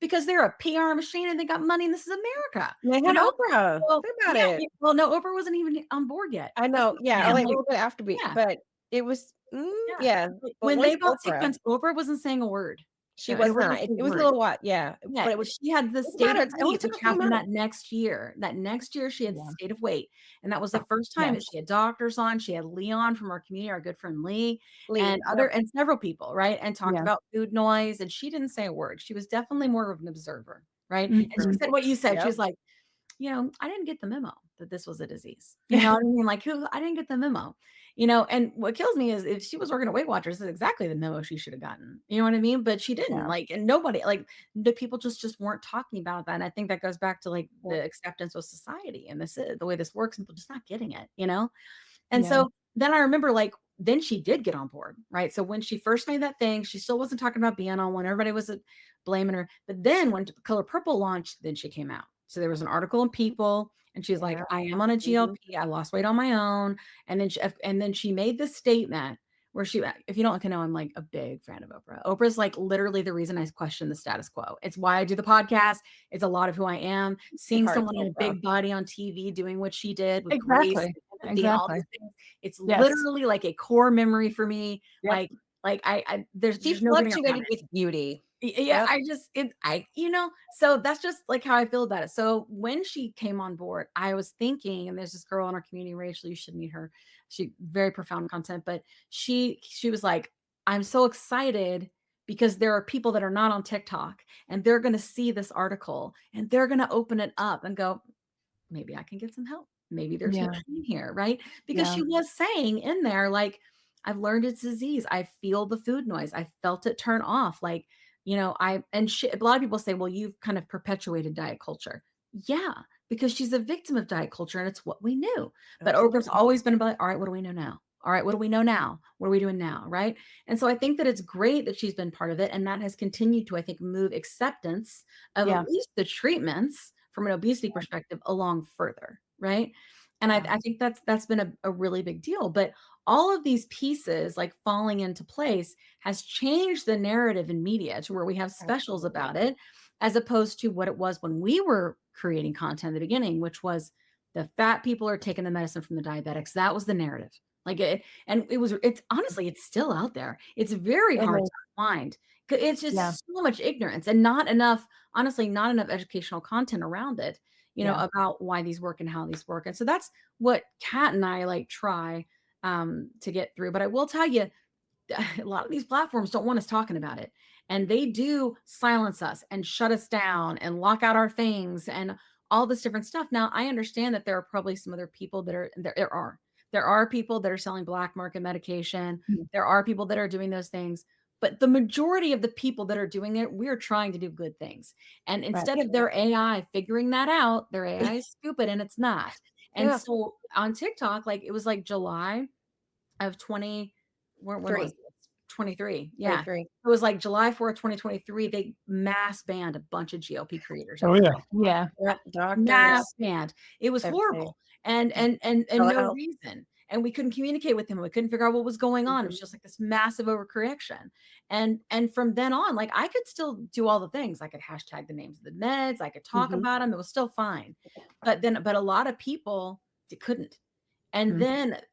because they're a PR machine and they got money, and this is America, They you had know? Oprah. Well, Think about yeah, it. well, no, Oprah wasn't even on board yet. I That's know. what Yeah, I'm like saying. a Like, little bit after yeah, but it was yeah. yeah. But When once they bought Oprah Sequence, Oprah wasn't saying a word. She It was wasn't not. It was a overt. little while, yeah, Yeah, but it was she had the it's a state matter of of it only weight, took which a few happened months. that next year. That next year, she had Yeah. state of weight, and that was the first time that Yes. she had doctors on. She had Leon from our community, our good friend Lee, and Lee, yep. several people, right? And talked Yeah. about food noise, and she didn't say a word. She was definitely more of an observer, right? And she Mhm. said what you said. She Yep. was like, I didn't get the memo that this was a disease. You know what I mean? Like, I didn't get the memo. And what kills me is if she was working at Weight Watchers, this is exactly the memo she should have gotten. You know what I mean? But she didn't. Yeah. Like, and nobody, like, the people just weren't talking about that. And I think that goes back to like Yeah. the acceptance of society and this is the way this works, and people just not getting it. And Yeah. so then I remember like then she did get on board, right? So when she first made that thing, she still wasn't talking about being on one. Everybody was blaming her. But then when Color Purple launched, then she came out. So there was an article in People, and she was like, Yeah. "I am on a Mhm. GLP. I lost weight on my own." And then she made this statement where if you don't know, I'm like a big fan of Oprah. Oprah's like literally the reason I question the status quo. It's why I do the podcast. It's a lot of who I am. Seeing Heart, someone in a Oprah. big body on TV doing what she did with grace Exactly. and empathy and all Exactly. these things, it's Yes. literally like a core memory for me. Yep. Like there's She no getting around fluctuated it. with beauty. Yeah, Yep. so that's just like how I feel about it. So when she came on board, I was thinking, and there's this girl in our community, Rachel, you should meet her. She very profound content, but she was like, I'm so excited because there are people that are not on TikTok and they're going to see this article and they're going to open it up and go, maybe I can get some help. Maybe there's Yeah. nothing here, right? Because Yeah. she was saying in there, like, I've learned it's disease. I feel the food noise. I felt it turn off. Like, a lot of people say, well, you've kind of perpetuated diet culture. Yeah, because she's a victim of diet culture and it's what we knew. But Absolutely. Oprah's always been about, all right, what do we know now? All right, what do we know now? What are we doing now? Right. And so I think that it's great that she's been part of it. And that has continued to, I think, move acceptance of Yeah. at least the treatments from an obesity perspective along further. Right. And Yeah. I think that's been a really big deal. But all of these pieces like falling into place has changed the narrative in media to where we have specials about it, as opposed to what it was when we were creating content in the beginning, which was the fat people are taking the medicine from the diabetics. That was the narrative. It's honestly, it's still out there. It's very It hard is. to find. It's Yeah. just so much ignorance and not enough, honestly, not enough educational content around it, Yeah. about why these work and how these work. And so that's what Kat and I like try to get through. But I will tell you, a lot of these platforms don't want us talking about it. And they do silence us and shut us down and lock out our things and all this different stuff. Now, I understand that there are probably some other people that are there. There are people that are selling black market medication. Mhm. There are people that are doing those things. But the majority of the people that are doing it, we're trying to do good things. And Right. instead of their AI figuring that out, their AI is stupid and it's not. And Yeah. so on TikTok, like it was like July of 20 when was 3. it? 23. Yeah. 23. It was like July 4th, 2023. They mass banned a bunch of GLP creators Oh off of yeah. TikTok. Yeah. Yep. Mass Doctors, banned. It was everything. horrible. And no Telehealth. reason. And we couldn't communicate with him. We couldn't figure out what was going on. It was Mhm. just like this massive overcorrection. And from then on, like I could still do all the things. I could hashtag the names of the meds. I could talk Mhm. about them. It was still fine. But a lot of people couldn't. And Mhm.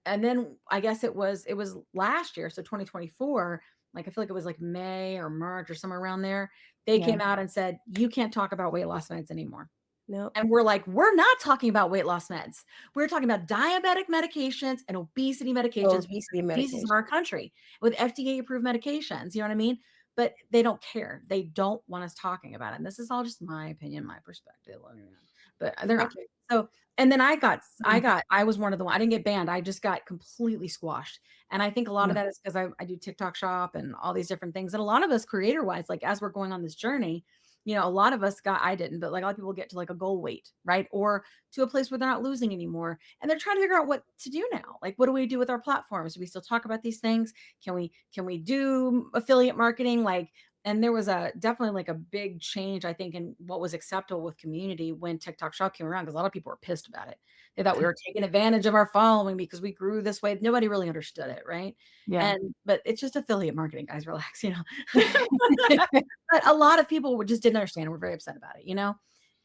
then I guess it was last year, so 2024, like I feel like it was like May or March or somewhere around there. They Yeah. came out and said, you can't talk about weight loss meds anymore. Nope. And we're like, we're not talking about weight loss meds. We're talking about diabetic medications and obesity medications. Obesity Diseases medication. in our country with FDA approved medications. You know what I mean? But they don't care. They don't want us talking about it. And this is all just my opinion, my perspective. But they're not. Okay. So, and then Mhm. Mm. I was one of the one. I didn't get banned. I just got completely squashed. And I think a lot of Yeah. that is because I do TikTok shop and all these different things. And a lot of us creator wise, like as we're going on this journey, a lot of us I didn't, but like a lot of people get to like a goal weight, right? Or to a place where they're not losing anymore. And they're trying to figure out what to do now. Like, what do we do with our platforms? Do we still talk about these things? Can we do affiliate marketing? Like, and there was definitely like a big change, I think, in what was acceptable with community when TikTok Shop came around, because a lot of people were pissed about it. They thought we were taking advantage of our following because we grew this way. Nobody really understood it, right? Yeah. But it's just affiliate marketing, guys. Relax. But a lot of people just didn't understand and were very upset about it.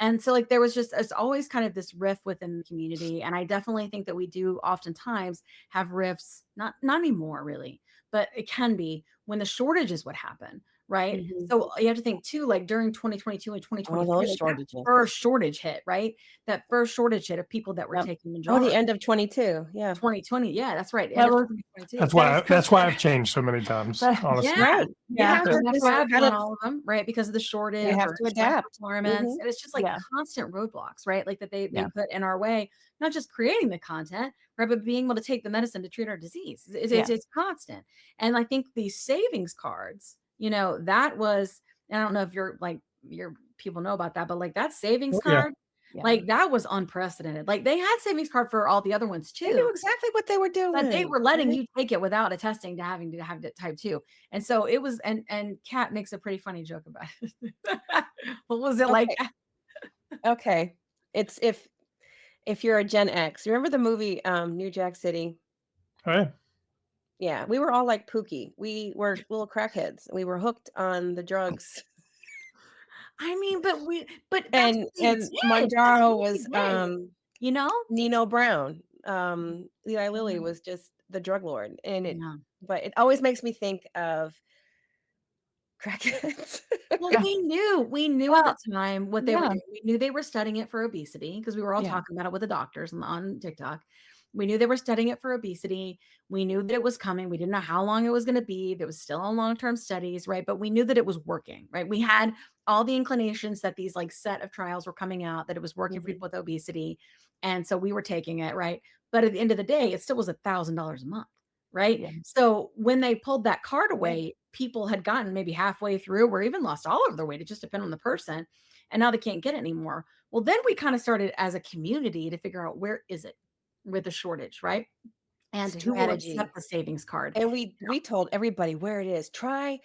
And so like there was just it's always kind of this rift within the community. And I definitely think that we do oftentimes have rifts, not anymore really, but it can be when the shortage is what happened, right? Mhm. So you have to think too, like during 2022 and Oh, 2023, those like that shortages. first shortage hit, right? That first shortage hit of people that were Yep. taking Oh, the Mounjaro. end of 22. Yeah. 2020, yeah, that's right, end That of was 2022. that was That's 'cause why I've changed so many times, that honestly. Yeah. Right. You yeah, have Yeah. to And that's just why I've kind done of all of them, right? Because of the you shortage have or to strength adapt. requirements, Mhm. and it's just like yeah, constant roadblocks, right? Like that they yeah, put in our way, not just creating the content, right, but being able to take the medicine to treat our disease. yeah. It's constant. And I think these savings cards, that was, and I don't know if your people know about that, but like that savings Oh, yeah. card, Yeah. like that was unprecedented. Like they had savings card for all the other ones They knew too, exactly what they were but they doing, were letting right? you take it without a testing to having to have the type 2. And so it was, and Kat makes a pretty funny joke about it. What was it like? Okay. Okay. It's if you're a Gen X. You remember the movie, New Jack City? Oh, yeah. Yeah, we were all like Pookie. We were little crackheads. We were hooked on the drugs. I mean, but that's And what they and did. That's Mounjaro what was, they did, you know? Nino Brown. Eli Lilly Mhm. was just the drug lord, Yeah. but it always makes me think of crackheads. Well, we knew at the Well, time what they were yeah, doing. We knew they were studying it for obesity because we were all yeah, talking about it with the doctors on TikTok. We knew they were studying it for obesity. We knew that it was coming. We didn't know how long it was going to be. There was still on long-term studies, right? But we knew that it was working, right? We had all the inclinations that these like set of trials were coming out, that it was working for Mhm. people with obesity. And so we were taking it, right? But at the end of the day, it still was $1,000 a month, right? yeah, So when they pulled that card Yeah. away, people had gotten maybe halfway through or even lost all of their weight. It just depended on the person. And now they can't get it anymore. Well, then we kind of started as a community to figure out where is it with the shortage, right? And who will accept Strategy. the savings card. And we told everybody where it is. Try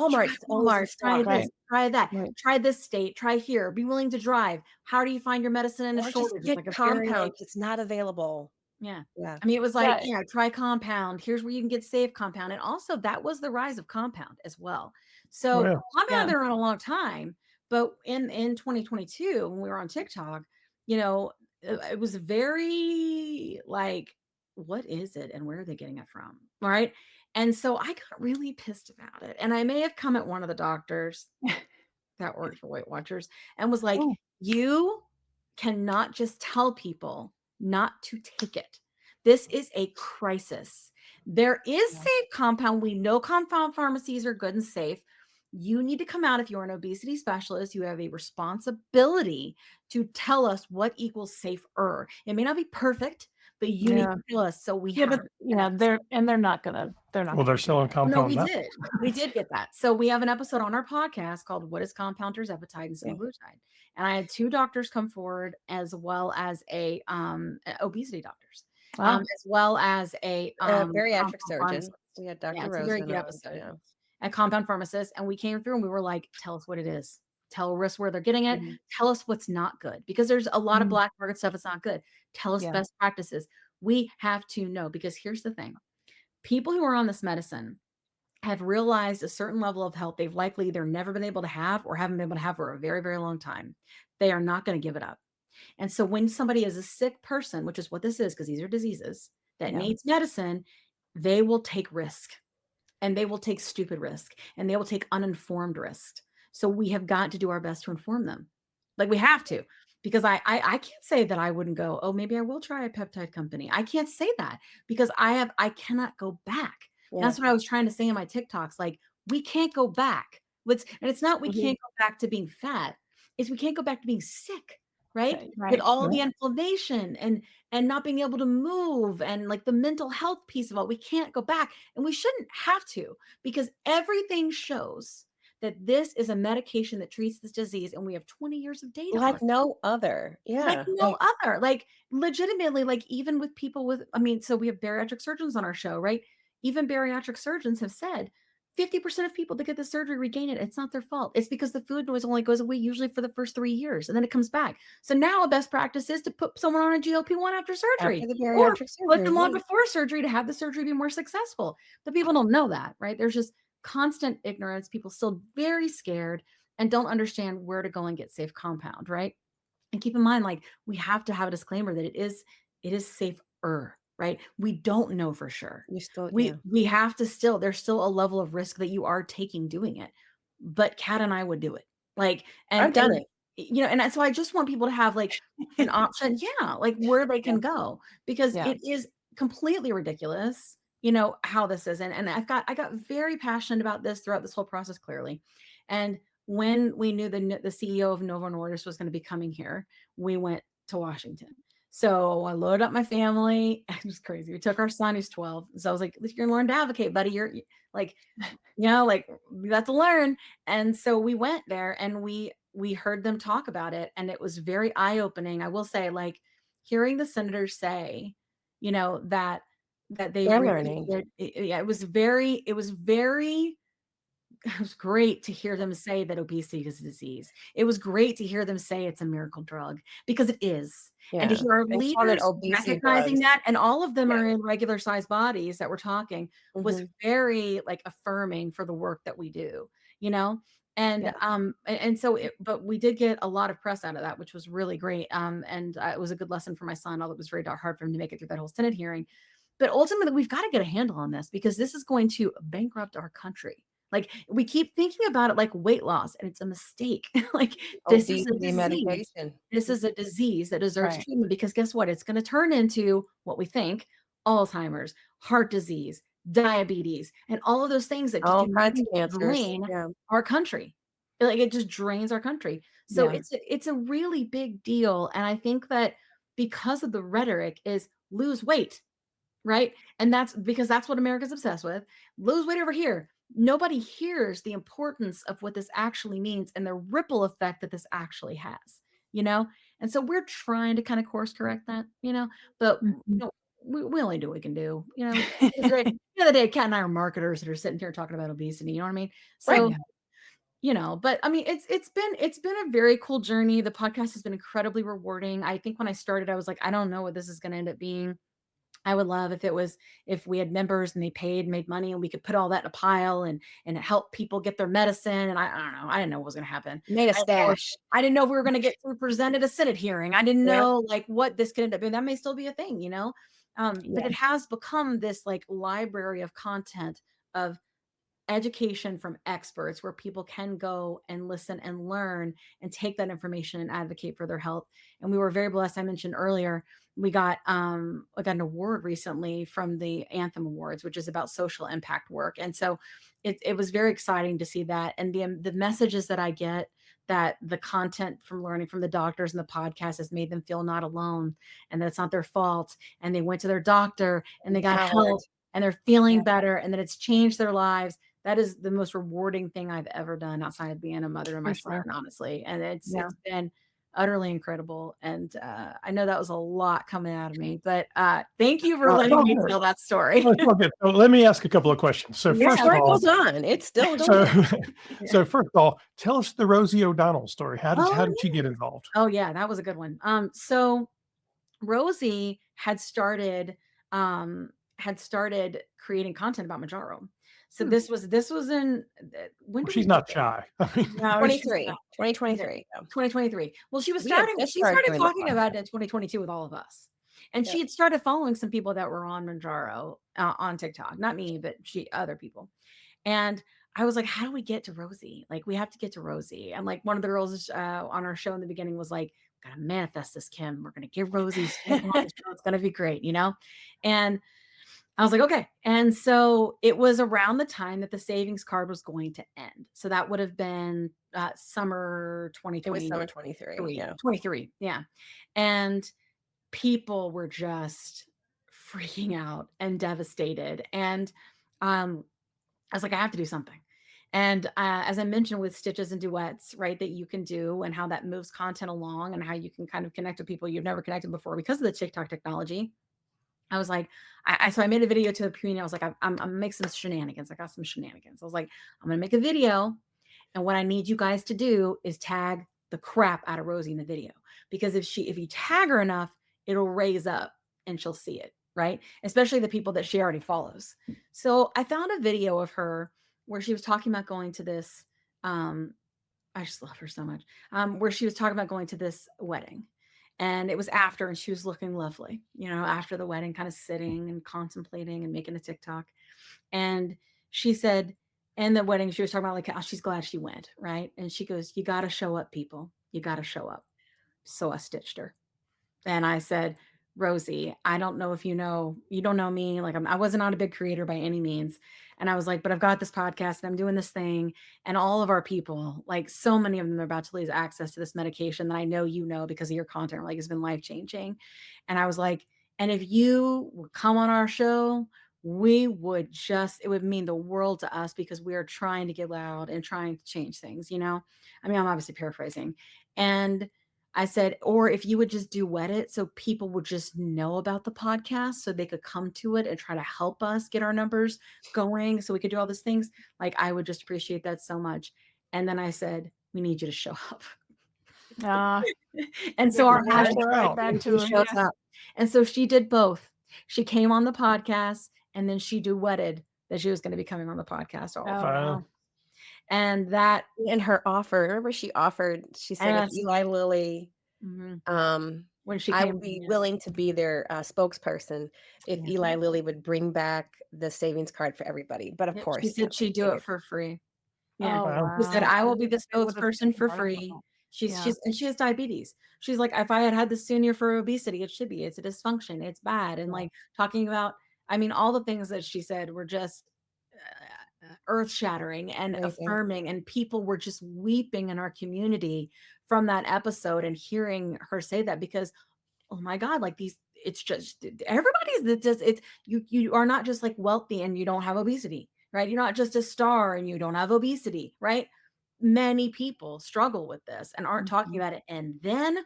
Try Walmart's always in Walmart, try stock. this, right, try that, right. try this state, try here, be willing to drive. How do you find your medicine in a Or just shortage? It's get like a very like, compound. It's not available. yeah. Yeah. I mean, it was like, Yeah, yeah, try compound. Here's where you can get safe compound. And also that was the rise of compound as well. Oh, So yeah. compound yeah, been around a long time, but in 2022, when we were on TikTok, it was very like, what is it and where are they getting it from? Right. And so I got really pissed about it. And I may have come at one of the doctors that worked for Weight Watchers and was like, oh, you cannot just tell people not to take it. This is a crisis. There is yeah, safe compound. We know compound pharmacies are good and safe. You need to come out if you're an obesity specialist. You have a responsibility to tell us what equals safer. It may not be perfect, but you need yeah, to tell us so we yeah, have but an yeah, episode. they're not Well, they're gonna do selling that. Oh, no, compound we now. did. We did get that. So we have an episode on our podcast called "What is Compound Tirzepatide and Yeah. Semaglutide?" And I had 2 doctors come forward, as well as obesity doctors, Wow, as well as a Bariatric compound surgeon. pharmacist. We had Yeah, Dr. it's a very Rosen good on. episode. Yeah. A compound pharmacist, and we came through and we were like, "Tell us what it is. Tell us where they're getting it. Mhm. Tell us what's not good," because there's a lot of mm, black market stuff that's not good. Tell us yeah, best practices. We have to know, because here's the thing. People who are on this medicine have realized a certain level of health they've likely either never been able to have or haven't been able to have for a very, very long time. They are not going to give it up. And so when somebody is a sick person, which is what this is, because these are diseases that yeah, needs medicine, they will take risk, and they will take stupid risk, and they will take uninformed risk. So we have got to do our best to inform them. Like we have to, because I can't say that I wouldn't go, oh, maybe I will try a peptide company. I can't say that because I cannot go back. Yeah. That's what I was trying to say in my TikToks. Like, we can't go back. And it's not we Mhm. can't go back to being fat. It's we can't go back to being sick, right? right, With right, all right, the inflammation and not being able to move and like the mental health piece of it. We can't go back. And we shouldn't have to, because everything shows that this is a medication that treats this disease, and we have 20 years of data on Like it. no other. Like Yeah. no other. Like legitimately, like even with people with, I mean, so we have bariatric surgeons on our show, right? Even bariatric surgeons have said 50% of people that get the surgery regain it. It's not their fault. It's because the food noise only goes away usually for the first 3 years, and then it comes back. So now a best practice is to put someone on a GLP-1 after After surgery, the or bariatric put surgery. them on Yeah. before surgery to have the surgery be more successful. But people don't know that, right? There's just constant ignorance. People still very scared and don't understand where to go and get safe compound, right? And keep in mind, like, we have to have a disclaimer that it is safer, right? We don't know for sure. You still, We yeah. we have to still, there's still a level of risk that you are taking doing it. but Kat and I would do it. Like, I've done it. you know, and so I just want people to have like an option, yeah, like where they can go, because Yeah. it is completely ridiculous, you know, how this is. And I got very passionate about this throughout this whole process, clearly. And when we knew the CEO of Novo Nordisk was going to be coming here, we went to Washington. So I loaded up my family. It was crazy. We took our son who's 12. So I was like, you're gonna learn to advocate, buddy. You're like, you know, like we got to learn. And so we went there and we heard them talk about it, and it was very eye-opening. I will say, like, hearing the senators say, you know, that they They're learning. yeah, it was great to hear them say that obesity is a disease. It was great to hear them say it's a miracle drug, because it is. And to Yeah. hear our They called it leaders obesity recognizing drugs. that, and all of them Yeah. are in regular sized bodies that we're talking, was Mhm. very like affirming for the work that we do, you know? And Yeah. so but we did get a lot of press out of that, which was really great. And it was a good lesson for my son, although it was very hard for him to make it through that whole Senate hearing. But ultimately, we've got to get a handle on this, because this is going to bankrupt our country. Like, we keep thinking about it like weight loss, and it's a mistake. Like, this is a Obesity disease. medication. This is a disease that deserves Right. treatment, because guess what? It's going to turn into what we think: Alzheimer's, heart disease, diabetes, and all of those things that just All kinds of continue to cancers. drain Yeah. our country. Like, it just drains our country. So Yeah. it's a really big deal. And I think that because of the rhetoric is lose weight, right? And that's because that's what America's obsessed with. Lose weight over here. Nobody hears the importance of what this actually means and the ripple effect that this actually has, you know? And so we're trying to kind of course correct that, you know, but you Mhm. know, we only do what we can do, you know. The other day, Kat and I are marketers that are sitting here talking about obesity, you know what I mean? Right. So, you know, but I mean, it's been a very cool journey. The podcast has been incredibly rewarding. I think when I started, I was like, I don't know what this is going to end up being. I would love if we had members and they paid, made money, and we could put all that in a pile and help people get their medicine. And I don't know. I didn't know what was going to happen. Made a I didn't know if, stash. I didn't know if we were going to get through presented a Senate hearing. I didn't Yeah. know like what this could end up being. That may still be a thing, you know. But Yeah. it has become this like library of content of education from experts, where people can go and listen and learn and take that information and advocate for their health. And we were very blessed. I mentioned earlier, I got an award recently from the Anthem Awards, which is about social impact work. And so it was very exciting to see that. And the messages that I get, that the content from learning from the doctors and the podcast has made them feel not alone, and that it's not their fault, and they went to their doctor and they got Empowered. help and they're feeling Yeah. better, and that it's changed their lives. That is the most rewarding thing I've ever done outside of being a mother to my For son, sure. honestly. And Yeah. it's been utterly incredible. And I know that was a lot coming out of me, but thank you for It's letting all me good. tell that story. Oh, it's all good. So let me ask a couple of questions. So Your first of story all, goes on. It's still so going. so first of all, tell us the Rosie O'Donnell story. How Oh, did she get involved? oh yeah, that was a good one. So Rosie had started creating content about Mounjaro. So Hmm. this was in when Well, did we she's book not it? shy. I mean, No, she's 23. not. Yeah, 2023. Yeah. 2023. Well, We had just she started started doing the talking podcast. about it in 2022 with all of us. And Yep. she had started following some people that were on Mounjaro on TikTok. Not me, but other people. And I was like, how do we get to Rosie? Like, we have to get to Rosie. And like one of the girls on our show in the beginning was like, gotta manifest this, Kim. We're gonna get Rosie. She's gonna come on the show. It's gonna be great, you know? And I was like, okay. And so it was around the time that the savings card was going to end. So that would have been summer It was 2023, summer 23. Yeah. 23. Yeah. And people were just freaking out and devastated. And um, I was like, I have to do something. And as I mentioned with stitches and duets, right, that you can do, and how that moves content along, and how you can kind of connect with people you've never connected before because of the TikTok technology. I was like, so I made a video to the community. I was like, I'm gonna make some shenanigans. I got some shenanigans. I was like, I'm gonna make a video, and what I need you guys to do is tag the crap out of Rosie in the video, because if you tag her enough, it'll raise up and she'll see it, right? Especially the people that she already follows. So I found a video of her where she was talking about going to this. I just love her so much. Where she was talking about going to this wedding. And it was after, and she was looking lovely, you know, after the wedding, kind of sitting and contemplating and making a TikTok. And she said, And the wedding, she was talking about like how she's glad she went, right? And she goes, "You got to show up, people. You got to show up." So I stitched her. And I said, "Rosie, I don't know if you don't know me. Like I wasn't not a big creator by any means." And I was like, "But I've got this podcast and I'm doing this thing. And all of our people, like so many of them are about to lose access to this medication that I know because of your content, like it's been life-changing." And I was like, "And if you would come on our show, it would mean the world to us because we are trying to get loud and trying to change things, you know?" I mean, I'm obviously paraphrasing. And I said, or if you would just duet it so people would just know about the podcast so they could come to it and try to help us get our numbers going so we could do all these things. Like, I would just appreciate that so much. And then I said, "We need you to show up." Ah, And so our Help hashtag her right out. back She to her. shows Yeah. up. and so she did both. She came on the podcast and then she duetted that she was going to be coming on the podcast Oh, also. wow. And that, And her offer, remember she said, if and Eli Lilly, when she I came, would be willing to be their spokesperson if Yeah. Eli Lilly would bring back the savings card for everybody. But of she course, said she'd do it figured. for free. Yeah. Oh, Wow. She said, wow. "I will be the It was a spokesperson for part of free." it. Yeah. And she has diabetes. She's like, "If I had had this sooner for obesity, it should be. It's a dysfunction. It's bad." And Yeah. like talking about, I mean, all the things that she said were just earth shattering and Amazing. affirming. And people were just weeping in our community from that episode and hearing her say that because, oh my God, like it's just everybody's that just it's you are not just like wealthy and you don't have obesity, right? You're not just a star and you don't have obesity, right? Many people struggle with this and aren't talking Mhm. about it. And then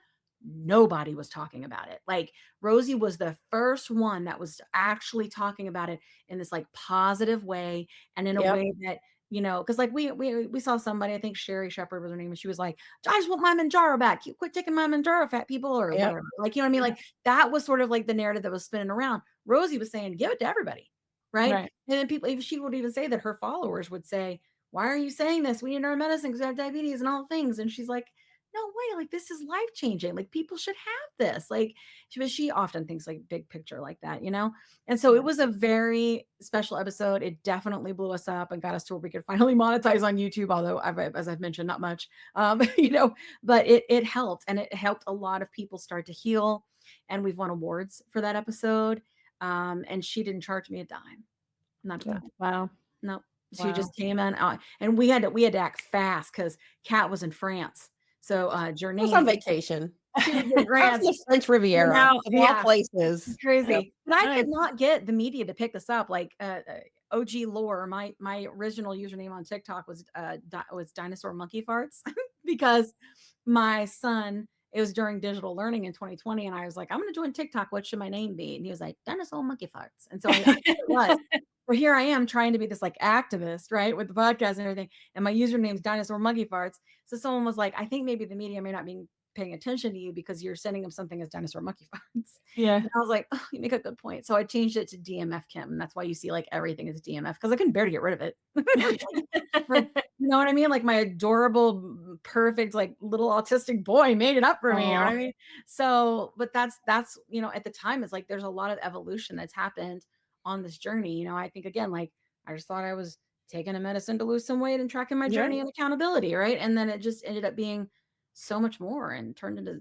nobody was talking about it. Like Rosie was the first one that was actually talking about it in this like positive way and in a Yep. way that, because like we saw somebody, I think Sherry Shepherd was her name, and she was like, "I just want my Mounjaro back. You quit taking my Mounjaro, fat people," or Yep. whatever. Like, you know what I mean? Like that was sort of like the narrative that was spinning around. Rosie was saying, "Give it to everybody." Right. Right. And then people, she would even say that her followers would say, "Why are you saying this? We need our medicine because we have diabetes and all things." And she's like, "No way. Like, this is life changing. Like, people should have this." Like, she often thinks like big picture like that, you know? And so Yeah. it was a very special episode. It definitely blew us up and got us to where we could finally monetize on YouTube, although as I've mentioned, not much, but it helped, and it helped a lot of people start to heal. And we've won awards for that episode. And she didn't charge me a dime, not a dime. Wow. No, she Wow. just came in, and we had to act fast because Kat was in France. So I was on Jermaine, vacation. she was in I was in France. the French Riviera, Now, of all yeah, places. crazy. Yep. But I Nice. could not get the media to pick this up. Like OG Lore, my original username on TikTok was dinosaur monkey farts because my son. It was during digital learning in 2020, and I was like, "I'm going to join TikTok. What should my name be?" And he was like, "Dinosaur monkey farts." And so I it was. Well, here I am trying to be this like activist, right, with the podcast and everything. And my username is dinosaur monkey farts. So someone was like, "I think maybe the media may not be paying attention to you because you're sending them something as dinosaur monkey farts." Yeah. And I was like, "Oh, you make a good point." So I changed it to DMF Kim. And that's why you see like everything is DMF because I couldn't bear to get rid of it. Like, you know what I mean? Like my adorable, perfect, like little autistic boy made it up for me. You know what I Aw. mean? So, but that's at the time, it's like there's a lot of evolution that's happened on this journey. I think again, like I just thought I was taking a medicine to lose some weight and tracking my Yeah. journey and accountability, right? And then it just ended up being so much more and turned into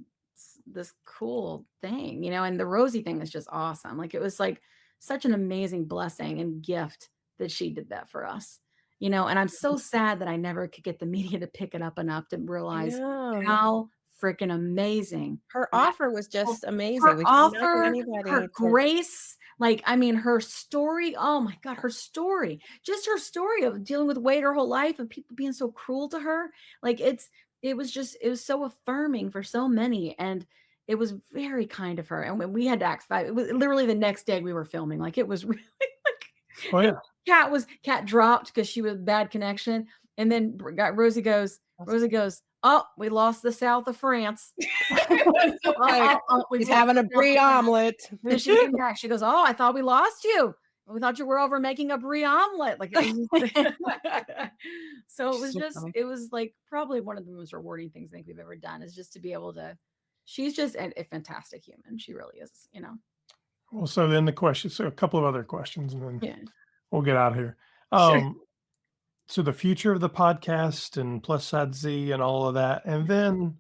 this cool thing, and the Rosie thing is just awesome. Like it was like such an amazing blessing and gift that she did that for us. And I'm so sad that I never could get the media to pick it up enough to I realize know. how freaking amazing Her that offer was just amazing. her We should not get offer, her anybody to. grace, like, I mean, her story, oh my God, her story, just her story of dealing with weight her whole life and people being so cruel to her. Like it was so affirming for so many. And it was very kind of her. And when we had to act five, it was literally the next day we were filming. Like it was really Oh like, yeah. Kat dropped because she was bad connection. And then Rosie goes, "Oh, we lost the south of France." Like, he's having a brie omelet. And then she came back. She goes, "Oh, I thought we lost you. We thought you were over making a brie omelet." Like it was so it was like probably one of the most rewarding things I think we've ever done is just to be able to. She's just a fantastic human. She really is. Well, so then a couple of other questions, and then Yeah. we'll get out of here. Sure. So the future of the podcast and plus side Z and all of that. And then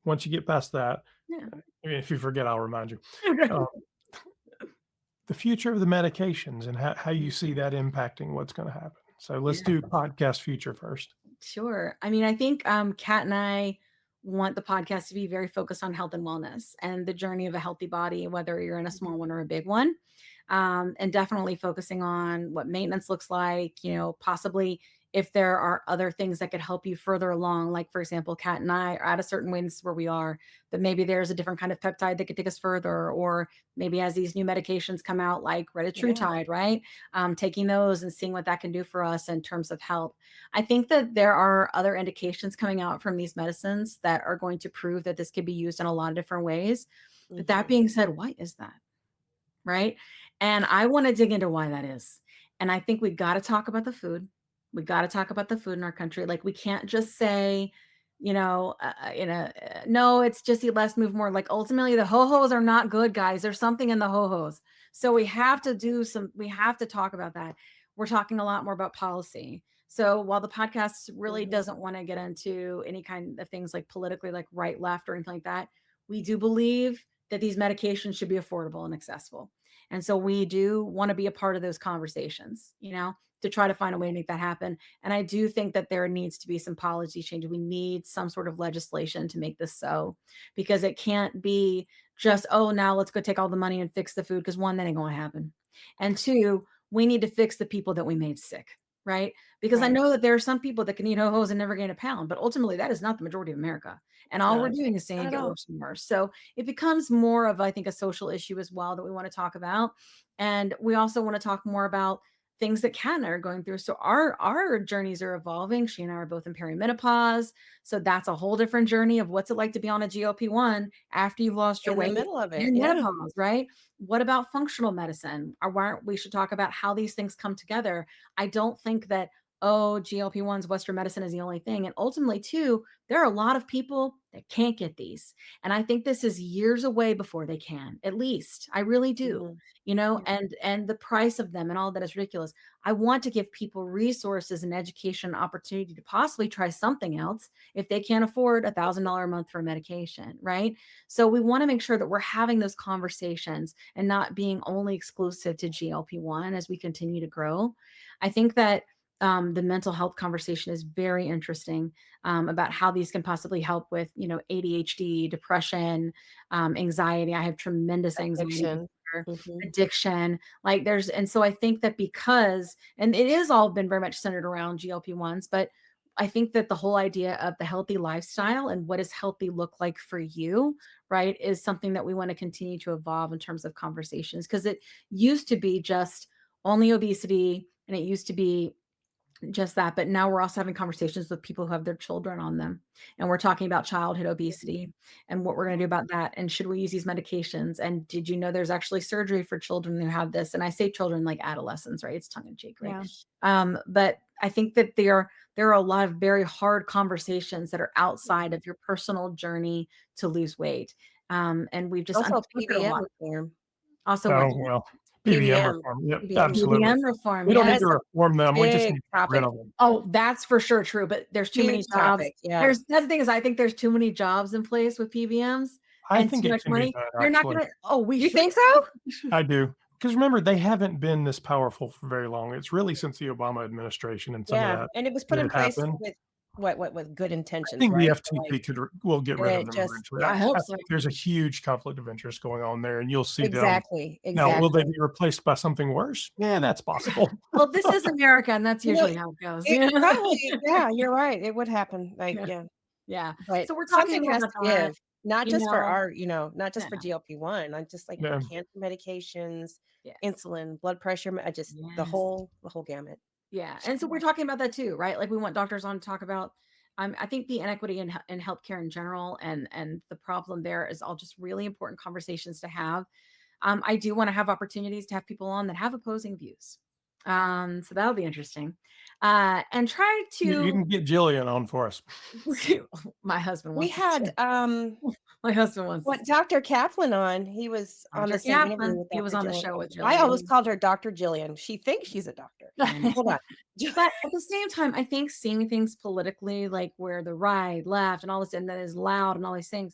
once you get past that, Yeah. I mean, if you forget, I'll remind you. Okay. The future of the medications and how you see that impacting what's going to happen. So let's Yeah. do podcast future first. Sure. I mean, I think Kat and I want the podcast to be very focused on health and wellness and the journey of a healthy body, whether you're in a small one or a big one. And definitely focusing on what maintenance looks like, possibly if there are other things that could help you further along. Like, for example, Kat and I are at a certain way, and this is where we are, but maybe there's a different kind of peptide that could take us further, or maybe as these new medications come out, like retatrutide, right? Taking those and seeing what that can do for us in terms of health. I think that there are other indications coming out from these medicines that are going to prove that this could be used in a lot of different ways. But that being said, why is that? Right. And I want to dig into why that is. And I think we got to talk about the food. We got to talk about the food in our country. Like, we can't just say, no, it's just eat less, move more. Like, ultimately, the ho-hos are not good, guys. There's something in the ho-hos. So we have to talk about that. We're talking a lot more about policy. So while the podcast really doesn't want to get into any kind of things like politically, like right, left, or anything like that, we do believe that these medications should be affordable and accessible. And so we do want to be a part of those conversations, to try to find a way to make that happen. And I do think that there needs to be some policy change. We need some sort of legislation to make this so, because it can't be just, oh, now let's go take all the money and fix the food. Because one, that ain't going to happen. And two, we need to fix the people that we made sick. Right. Because I know that there are some people that can eat ho-hos and never gain a pound, but ultimately that is not the majority of America. And all we're doing is saying it get worse and worse. So it becomes more of, I think, a social issue as well that we want to talk about. And we also want to talk more about things that Kat and I are going through. So our journeys are evolving. She and I are both in perimenopause. So that's a whole different journey of what's it like to be on a GLP-1 after you've lost your weight. In the middle of it. In menopause, right? What about functional medicine? Or we should talk about how these things come together. I don't think that, GLP-1s, Western medicine is the only thing. And ultimately, too, there are a lot of people that can't get these. And I think this is years away before they can, at least. I really do. And the price of them and all that is ridiculous. I want to give people resources and education opportunity to possibly try something else if they can't afford $1,000 a month for medication, right? So we want to make sure that we're having those conversations and not being only exclusive to GLP-1 as we continue to grow. I think that the mental health conversation is very interesting, about how these can possibly help with, ADHD, depression, anxiety. I have tremendous anxiety. Addiction, and so I think that and it is all been very much centered around GLP-1s, but I think that the whole idea of the healthy lifestyle and what does healthy look like for you, right, is something that we want to continue to evolve in terms of conversations, because it used to be just only obesity, and it used to be just that. But now we're also having conversations with people who have their children on them. And we're talking about childhood obesity and what we're going to do about that. And should we use these medications? And did you know there's actually surgery for children who have this? And I say children like adolescents, right? It's tongue in cheek, right? But I think that there are a lot of very hard conversations that are outside of your personal journey to lose weight. And we've just Also uncovered a lot. PBM reform. Also, Oh, what? well, PBM PBM. reform. Yep, PBM. absolutely. PBM reform. We don't need Yes. to reform them. We just Big need to get rid topic. of them. Oh, that's for sure true. But there's too many Huge jobs. topic. Yeah. That's the thing is, I think there's too many jobs in place with PBMs I and think too it much can be money. done, They're not actually. gonna. Oh, we You should. think so? I do. Because remember, they haven't been this powerful for very long. It's really since the Obama administration and some of that. And it was put in did place happen. with with good I intentions, think right? the FTC will get rid of them just eventually. I hope so. think there's a huge conflict of interest going on there, and you'll see them. Exactly. Now, will they be replaced by something worse? Yeah, that's possible. Well, this is America, and that's usually how it goes. It probably, yeah, you're right. It would happen. Yeah. But So we're talking something more has about to that. give, not just for our, not just for Yeah. GLP-1. I'm just like Yeah. cancer medications, Yes. insulin, blood pressure, the Yes. whole gamut. Yeah. And so we're talking about that too, right? Like, we want doctors on to talk about, I think the inequity in healthcare in general, and the problem there is all just really important conversations to have. I do want to have opportunities to have people on that have opposing views. So that'll be interesting. And try You to can get Jillian on for us. my husband We wants us to. had My husband wants to What Dr. Kaplan on? He was on Dr. the same interview Kaplan, with he was Dr. on the Jillian. show with I always Jillian. called her Dr. Jillian. She thinks she's a doctor. I know. Hold on. But at the same time, I think seeing things politically, like where the right, left, and all this, and that is loud and all these things,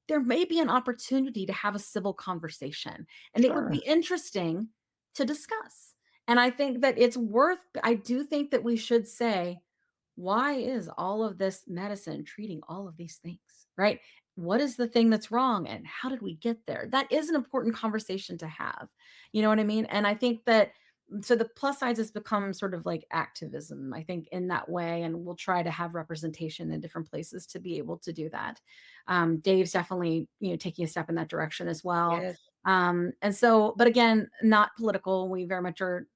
there may be an opportunity to have a civil conversation. And it would be Sure. interesting to discuss. And I think that it's worth, I do think that we should say, why is all of this medicine treating all of these things, right? What is the thing that's wrong and how did we get there? That is an important conversation to have. You know what I mean? And I think that so the plus sides has become sort of like activism, I think, in that way. And we'll try to have representation in different places to be able to do that. Dave's definitely, taking a step in that direction as well. Yes. And so, but again, not political. We very much are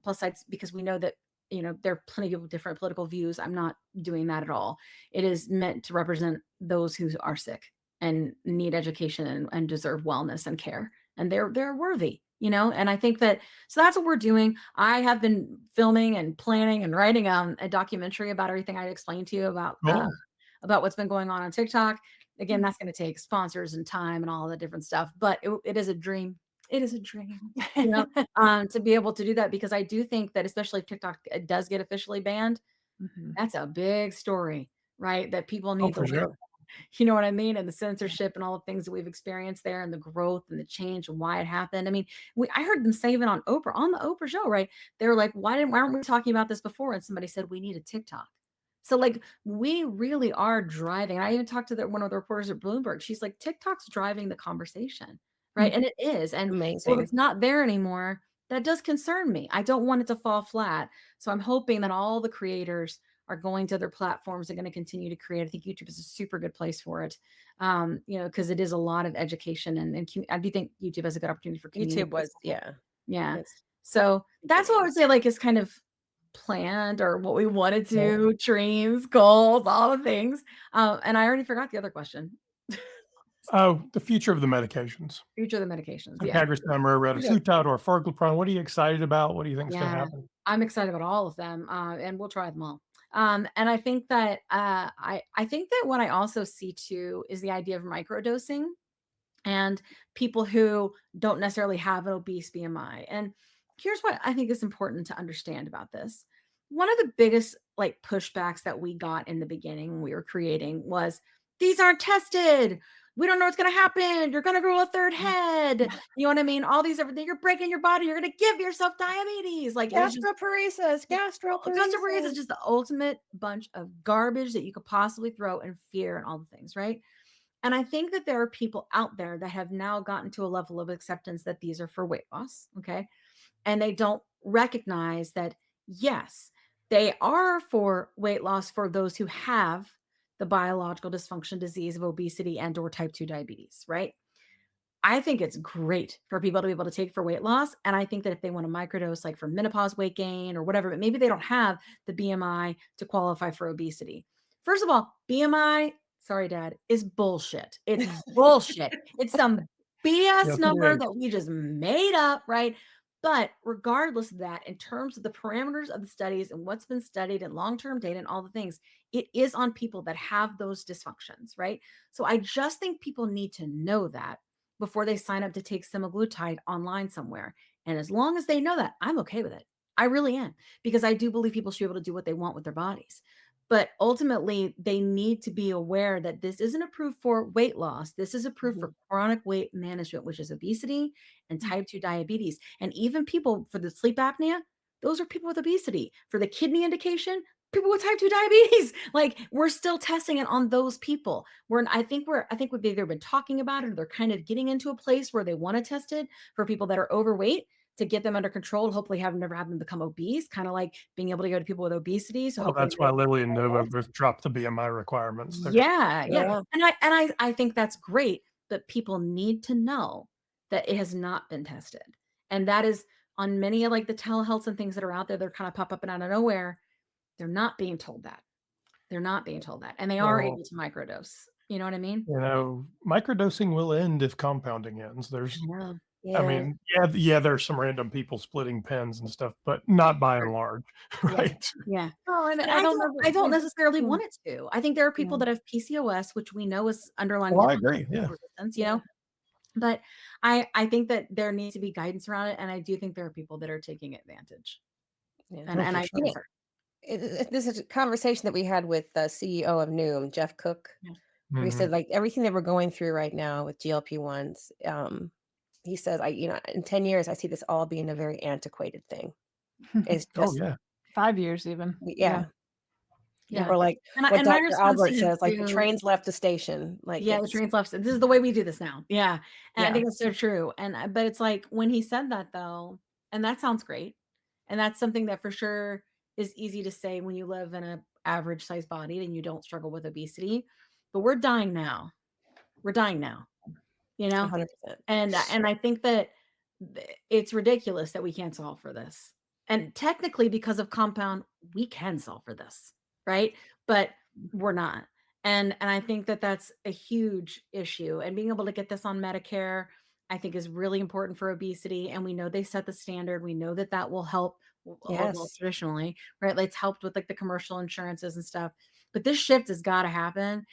plus sides because we know that there are plenty of people with different political views. I'm not doing that at all. It is meant to represent those who are sick and need education and deserve wellness and care, and they're worthy, and I think that so that's what we're doing. I have been filming and planning and writing a documentary about everything I explained to you Cool. about what's been going on TikTok. Again, Mm. that's going to take sponsors and time and all the different stuff, but it is a dream. It is a dream, to be able to do that, because I do think that especially if TikTok does get officially banned, Mhm. that's a big story, right? That people Oh, need to for learn. sure. You know what I mean? And the censorship and all the things that we've experienced there and the growth and the change and why it happened. I mean, I heard them say even on the Oprah show, right? They were like, why aren't we talking about this before? And somebody said, we need a TikTok. So like we really are driving. I even talked to one of the reporters at Bloomberg. She's like, TikTok's driving the conversation, right? Mm. And it is. And so if Amazing. it's not there anymore, that does concern me. I don't want it to fall flat. So I'm hoping that all the creators are going to their platforms. They're going to continue to create. I think YouTube is a super good place for it. Because it is a lot of education and I do think YouTube has a good opportunity for community. YouTube was, yeah. Yeah. It's So that's what I would say, like, is kind of planned or what we want to do, dreams, goals, all the things. And I already forgot the other question. Oh, the future of the medications. Future of the medications. Like Yeah. Hagerstown, retatrutide, or orforglipron. What are you excited about? What do you think is going to Yeah. happen? I'm excited about all of them. And we'll try them all. And I think that I think that what I also see too is the idea of microdosing and people who don't necessarily have an obese BMI. And here's what I think is important to understand about this. One of the biggest like pushbacks that we got in the beginning when we were creating was these aren't tested. We don't know what's going to happen. You're going to grow a third head. You know what I mean? All these everything. You're breaking your body. You're going to give yourself diabetes. Like it was just gastroparesis is just the ultimate bunch of garbage that you could possibly throw and fear and all the things, right? And I think that there are people out there that have now gotten to a level of acceptance that these are for weight loss. Okay. And they don't recognize that, yes, they are for weight loss for those who have the biological dysfunction disease of obesity and or type 2 diabetes, right? I think it's great for people to be able to take for weight loss. And I think that if they want to microdose, like for menopause weight gain or whatever, but maybe they don't have the BMI to qualify for obesity. First of all, BMI, sorry, dad, is bullshit. It's bullshit. It's some BS Yes, it number is. that we just made up, right? But regardless of that, in terms of the parameters of the studies and what's been studied and long term data and all the things, it is on people that have those dysfunctions, right? So I just think people need to know that before they sign up to take semaglutide online somewhere. And as long as they know that, I'm okay with it. I really am, because I do believe people should be able to do what they want with their bodies. But ultimately, they need to be aware that this isn't approved for weight loss. This is approved for chronic weight management, which is obesity and type 2 diabetes. And even people for the sleep apnea, those are people with obesity. For the kidney indication, people with type 2 diabetes. Like we're still testing it on those people. I think we've either been talking about it or they're kind of getting into a place where they want to test it for people that are overweight to get them under control, hopefully never have them become obese, kind of like being able to go to people with obesity. So Well, hopefully that's why Lily and Nova both dropped the BMI requirements. yeah. Yeah. And I think that's great, but people need to know that it has not been tested. And that is on many of like the telehealths and things that are out there, they're kind of pop up and out of nowhere. They're not being told that. They're not being told that. And they are Well, able to microdose. You know what I mean? microdosing will end if compounding ends. I know. I Yeah. mean, yeah, there's some random people splitting pens and stuff, but not by and large, Yeah. right? Yeah. Oh, and And I don't know I that don't we necessarily mm, want it to. I think there are yeah. people that have PCOS, which we know is underlying Well, I insulin agree. Yeah. resistance, Yeah. but I think that there needs to be guidance around it, and I do think there are people that are taking advantage, Yeah. and Oh, for I sure. You know, concur. this is a conversation that we had with the CEO of Noom, Jeff Cook. Yeah. Where he Mhm. said, like, everything that we're going through right now with GLP-1s, he says, in 10 years, I see this all being a very antiquated thing. It's Oh, just, yeah. 5 years even. Yeah. yeah. Yeah. Or like And what my Dr. response to Albert him says, like, the too, train's left the station. Like, yeah, the it's, train's left. This is the way we do this now. Yeah. And I yeah, think it's so true. But it's like when he said that though, and that sounds great. And that's something that for sure is easy to say when you live in a average size body and you don't struggle with obesity. But we're dying now. We're dying now, you know? 100%. And I think that it's ridiculous that we can't solve for this. And technically, because of compound, we can solve for this, right? But we're not. And I think that that's a huge issue. And being able to get this on Medicare, I think is really important for obesity. And we know they set the standard. We know that that will help. Well, Yes. traditionally, right? Like it's helped with like the commercial insurances and stuff. But this shift has got to happen.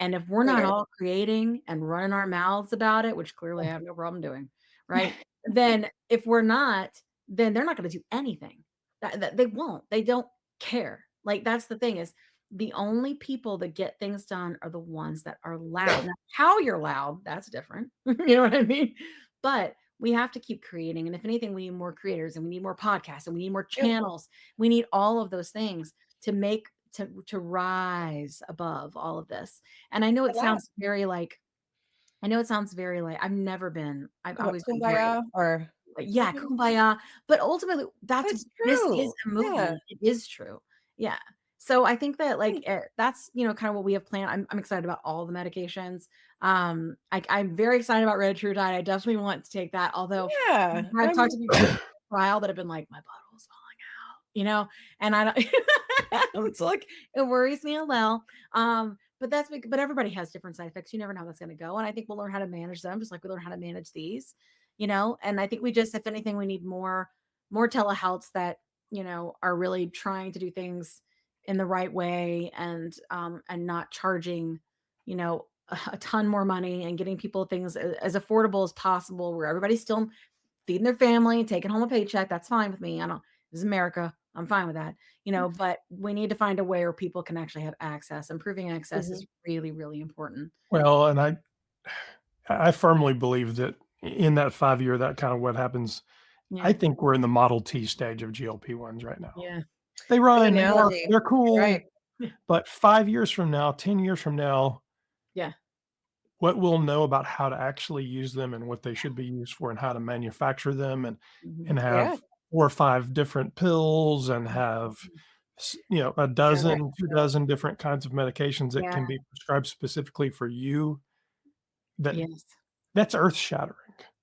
And if we're not Clear. all creating and running our mouths about it, which clearly I have no problem doing, right? Then if we're not, then they're not going to do anything. That they won't. They don't care. Like that's the thing is the only people that get things done are the ones that are loud. Now, how you're loud, that's different. You know what I mean? But we have to keep creating. And if anything, we need more creators and we need more podcasts and we need more Yep. channels. We need all of those things to make to rise above all of this. And I know it sounds very like I've never been, I've What, always been very kumbaya or yeah, kumbaya, but ultimately it's this is true. a Yeah. movement. It is true. Yeah. So I think that like that's kind of what we have planned. I'm excited about all the medications. I'm very excited about Red True Diet. I definitely want to take that. Although Yeah. I've talked to people in trial that have been like, my butthole's falling out, and I don't it's like it worries me a little. But everybody has different side effects. You never know how that's gonna go. And I think we'll learn how to manage them just like we learn how to manage these, and I think we just, if anything, we need more telehealths that, are really trying to do things in the right way and not charging, a ton more money and getting people things as affordable as possible where everybody's still feeding their family, taking home a paycheck. That's fine with me. I don't, this is America. I'm fine with that, but we need to find a way where people can actually have access. Improving access Mhm. is really, really important. Well, and I firmly believe that in that 5 year, that kind of what happens. Yeah. I think we're in the Model T stage of GLP-1s right now. Yeah. They Good run, they work, analogy. they're You're cool, right. but 5 years from now, 10 years from now, Yeah. what we'll know about how to actually use them and what they should be used for and how to manufacture them Mhm. and Yeah. have 4 or 5 different pills and have a Correct. dozen, 2 dozen different kinds of medications that Yeah. can be prescribed specifically for you. Yes. That's earth shattering.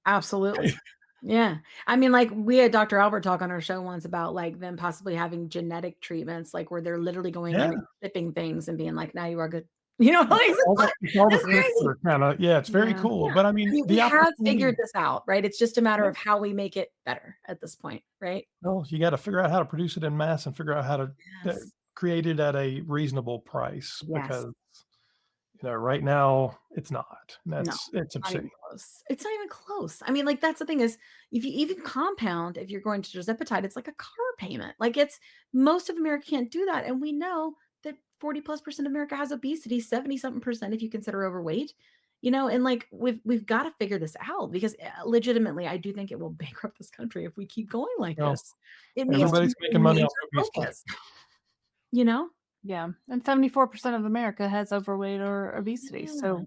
Absolutely. Yeah. I mean, like we had Dr. Albert talk on our show once about like them possibly having genetic treatments, like where they're literally going in Yeah. and shipping things and being like, now you are good. You know, like It's all the that's crazy. CRISPR kinda, yeah, it's very Yeah. cool, but I I mean, mean, we the have opportunity. figured this out, right? It's just a matter Yeah. of how we make it better at this point, right? Well, you gotta figure out how to produce it in mass and figure out how to Yes. create it at a reasonable price Yes. because, right now it's not. No, It's not even obscene. close. It's not even close. I mean, like that's the thing is if you even compound, if you're going to tirzepatide, it's like a car payment. Like it's most of America can't do that. And we know that 40+% of America has obesity, 70 something percent if you consider overweight, and like we've got to figure this out because legitimately I do think it will bankrupt this country if we keep going like Well, this. It needs to everybody's be a making money major off obesity. focus, you know? Yeah, and 74% of America has overweight or obesity, Yeah. so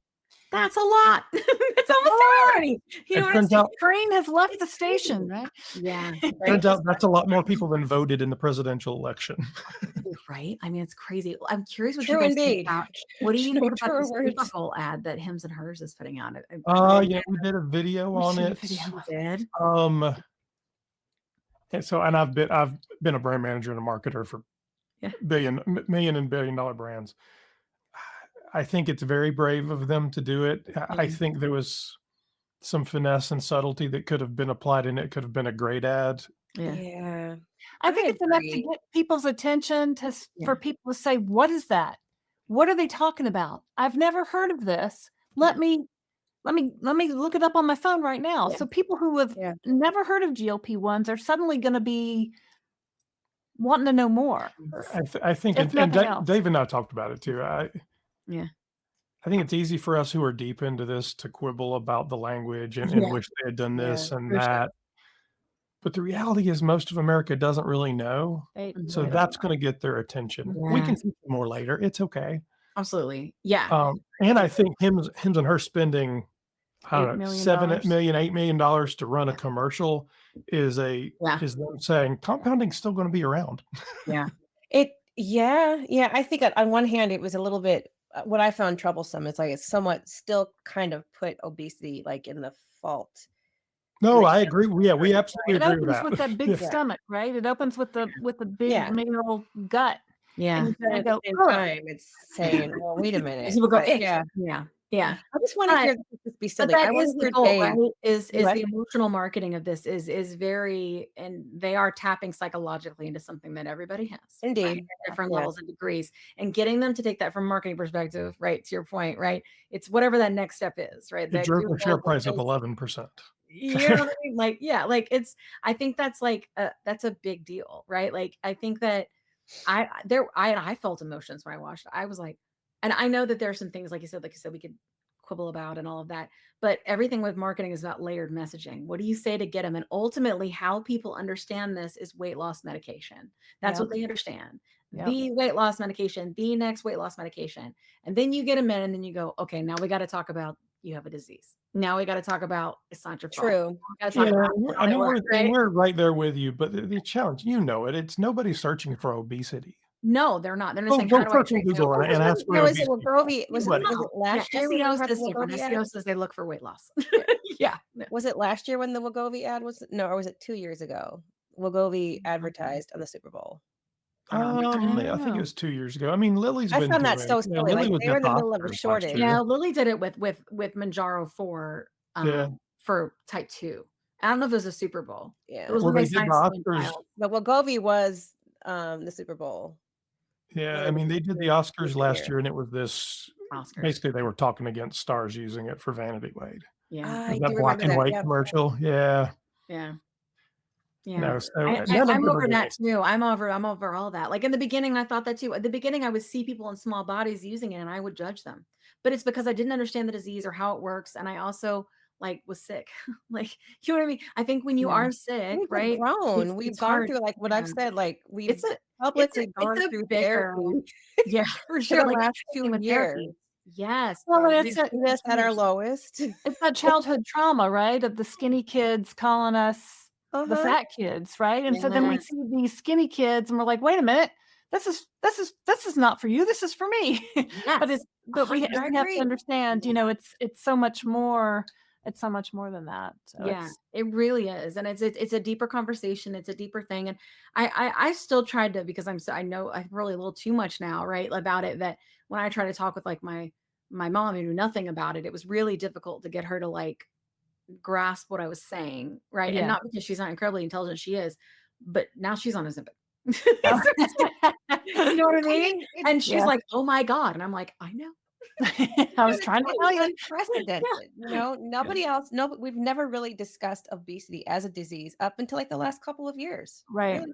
That's a lot. It's almost everybody. You know It what I'm turns saying? out train has left the It's crazy. station, right? Yeah, right? turns out that's a lot more people than voted in the presidential election. Right? I mean, it's crazy. I'm curious what you True guys think indeed. about what do you what about True the Super words. Bowl ad that Hims and Hers is putting out? I Yeah, we did a video We've on seen a it. video. did. And I've been a brand manager and a marketer for Yeah. million and billion-dollar brands. I think it's very brave of them to do it. I Yeah. think there was some finesse and subtlety that could have been applied, and it could have been a great ad. Yeah. Yeah. I think I it's enough to agree. get people's attention Yeah. for people to say, "What is that? What are they talking about? I've never heard of this. Let Yeah. me look it up on my phone right now." Yeah. So people who have Yeah. never heard of GLP-1s are suddenly gonna be wanting to know more, I think, if and nothing else. Dave and I talked about it too. Yeah. I think it's easy for us who are deep into this to quibble about the language and Yeah. wish they had done Yeah. this and For sure. that. But the reality is most of America doesn't really know. They Mhm. So they don't that's know. going to get their attention. We Yeah. can teach them more later. It's okay. Absolutely. Yeah. And I think Hims and her spending, I don't $8 know, million. $8 million to run a commercial is Yeah. them saying compounding's still going to be around. Yeah. Yeah. I think on one hand, it was a little bit what I found troublesome. It's like it's somewhat still kind of put obesity like in the fault. No, I Like, agree. Yeah, we absolutely It agree with opens that. with that big Yeah. stomach, right? It opens with the big Yeah. mineral gut, Yeah. and you But kinda at the go, same "Ugh." time, it's saying, well, wait a minute. People go, But "Eh." yeah, Yeah. Yeah. I just want to But hear this be But silly. I that want is to the hear goal, Dave. right? Is What? the emotional marketing of this is very, and they are tapping psychologically into something that everybody has, right? Indeed. At different Yeah. levels and degrees, and getting them to take that from a marketing perspective, right? To your point, right? It's whatever that next step is, right? It That drove your their goal share price up is, 11%. you know what I mean? Like, yeah, like I think that's like that's a big deal, right? Like, I think that I felt emotions when I watched. I was like, and I know that there are some things, like you said, we could quibble about and all of that, but everything with marketing is about layered messaging. What do you say to get them? And ultimately, how people understand this is weight loss medication. That's Yep. what they understand. Yep. The weight loss medication, the next weight loss medication. And then you get them in, and then you go, okay, now we got to talk about you have a disease. Now we got to talk about it's not your fault. True. We got to talk about how it works, right? We're right there with you, but the challenge, it's nobody's searching for obesity. No, they're not. They're just saying, Go how do I search in treat my Google and obesity? ask for Now, an is it obesity. Wegovy? Was Nobody. it last year when SEO we had the says different. Wegovy ad? SEO says they look for weight loss. Yeah. Yeah. No. Was it last year when the Wegovy ad was? No, or was it 2 years ago? Wegovy advertised on the Super Bowl. I think it was 2 years ago. I mean, Lily's I been found that doing so it. silly. Lily Like was they were at in the the middle of a Oscars last shortage. year. Yeah, Lily did it with Mounjaro Yeah. for type 2. I don't know if it was a Super Bowl. Yeah. It was Well, when they they did the signed Slim Oscars. Child. But Wegovy was the Super Bowl. Yeah, I mean, they did the Oscars last year, and it was this. Oscars. Basically, they were talking against stars using it for vanity weight. Yeah. I That do black remember and that. white Yeah. commercial. Yeah. Yeah. Yeah. No, so I, none of I'm them are over that good. too. I'm over all that. Like in the beginning, I thought that too. At the beginning, I would see people in small bodies using it and I would judge them. But it's because I didn't understand the disease or how it works. And I also like was sick. Like, you know what I mean? I think when you Yeah. are sick, We've right? grown. We've It's gone hard. through like what Yeah. I've said. Like we've It's a publicly it's gone a through bigger, therapy yeah, for for sure. the Like last same 2 with years. therapy. Yes. Well, and We've it's seen this at our lowest. that childhood trauma, right? Of the skinny kids calling us the Uh-huh. fat kids, right? And so then we Yes. see these skinny kids and we're like, "Wait a minute. This is not for you. This is for me." But Yes. we 100%. I have agree. to understand, it's so much more than that. So Yeah, it's it really is, and it's a deeper conversation. It's a deeper thing, and I still tried to, because I know I'm really a little too much now, right, about it. That when I try to talk with like my mom who knew nothing about it, it was really difficult to get her to like grasp what I was saying, right? And Yeah. not because she's not incredibly intelligent, she is, but now she's on Ozempic. Oh. You know what I mean? mean, And she's Yeah. like, "Oh my God," and I'm like, "I know." I was trying to tell you. unprecedented. Nobody else. No, we've never really discussed obesity as a disease up until like the last couple of years. Right. Really.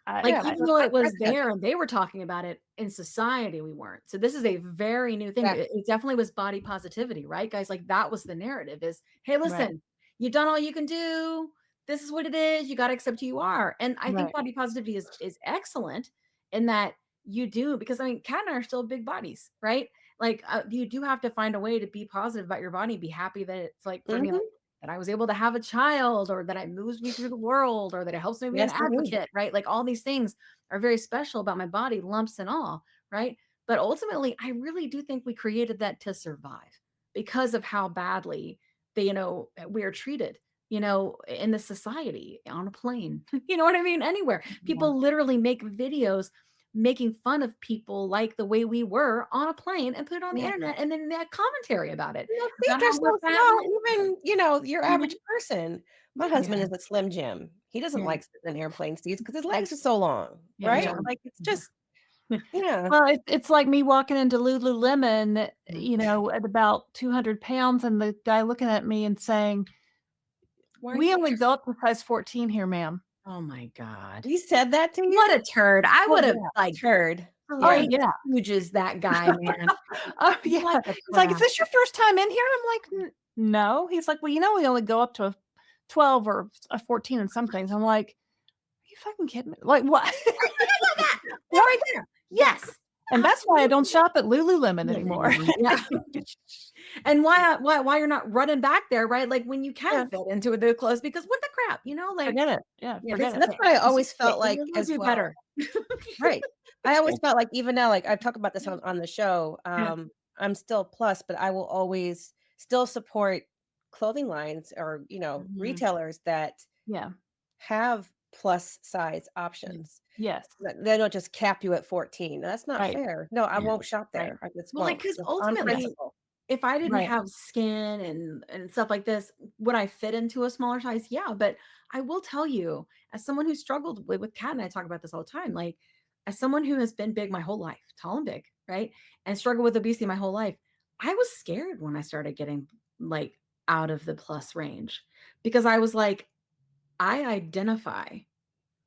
Like, Yeah, even so though it's it was unprecedented. there and they were talking about it in society, we weren't. So this is a very new thing. Yeah. It definitely was body positivity, right, guys? Like that was the narrative is, hey, Right. listen, you've done all you can do. This is what it is. You got to accept who you are. And I think Right. body positivity is excellent in that you do, because I mean, Kat and I are still big bodies, right? Like you do have to find a way to be positive about your body, be happy that it's like for me, like, Mhm. that I was able to have a child, or that it moves me through the world, or that it helps me be an Yes, you do. advocate, right? Like all these things are very special about my body, lumps and all, right? But ultimately, I really do think we created that to survive because of how badly we are treated, in the society, on a plane, you know what I mean? Anywhere. Yeah. People literally make videos making fun of people like the way we were on a plane and put it on the Yeah. internet, and then they had commentary about it. Your About feet are how we're so fat small, even, your Mhm. average person. My Yeah. husband is a Slim Jim. He doesn't Yeah. like sitting in airplane seats because his legs are so long, Yeah. right? Yeah. Like, it's Yeah. just yeah. Well, it's like me walking into Lululemon, Mhm. at about 200 pounds, and the guy looking at me and saying, Why are "We you only go up to size 14 here, ma'am." Oh my God. he said that to What you? a turd. I Oh, would have yeah, like turd. Oh, Yeah. straight yeah. stooges that guy, man. Oh, yeah. What the He's like, "Is crap? this your first time in here?" I'm like, No." He's like, "Well, we only go up to a 12 or a 14 in some things." I'm like, "Are you fucking kidding me? Like, what?" Right, yeah, that What? right there. Yes. And that's why I don't Absolutely. shop at Lululemon anymore. Yeah. And why you're not running back there, right? Like when you Yeah. can fit into the clothes, because what the crap, like Forget it. Yeah, yeah, forget that's it. That's what I it's always just felt you like will as do well. better. Right. I always felt like even now, like I talk about this on the show, Yeah. I'm still plus, but I will always still support clothing lines or, Mhm. retailers that Yeah. have plus size Yeah. options. Yes. They don't just cap you at 14. That's not Right. fair. No, I Yeah. won't shop Right. there. I just Well, like, won't. because Just on ultimately, principle. if I didn't Right. have skin and stuff like this, would I fit into a smaller size? Yeah, but I will tell you, as someone who struggled with Kat and I talk about this all the time, like as someone who has been big my whole life, tall and big, right, and struggled with obesity my whole life, I was scared when I started getting like out of the plus range because I was like, I identify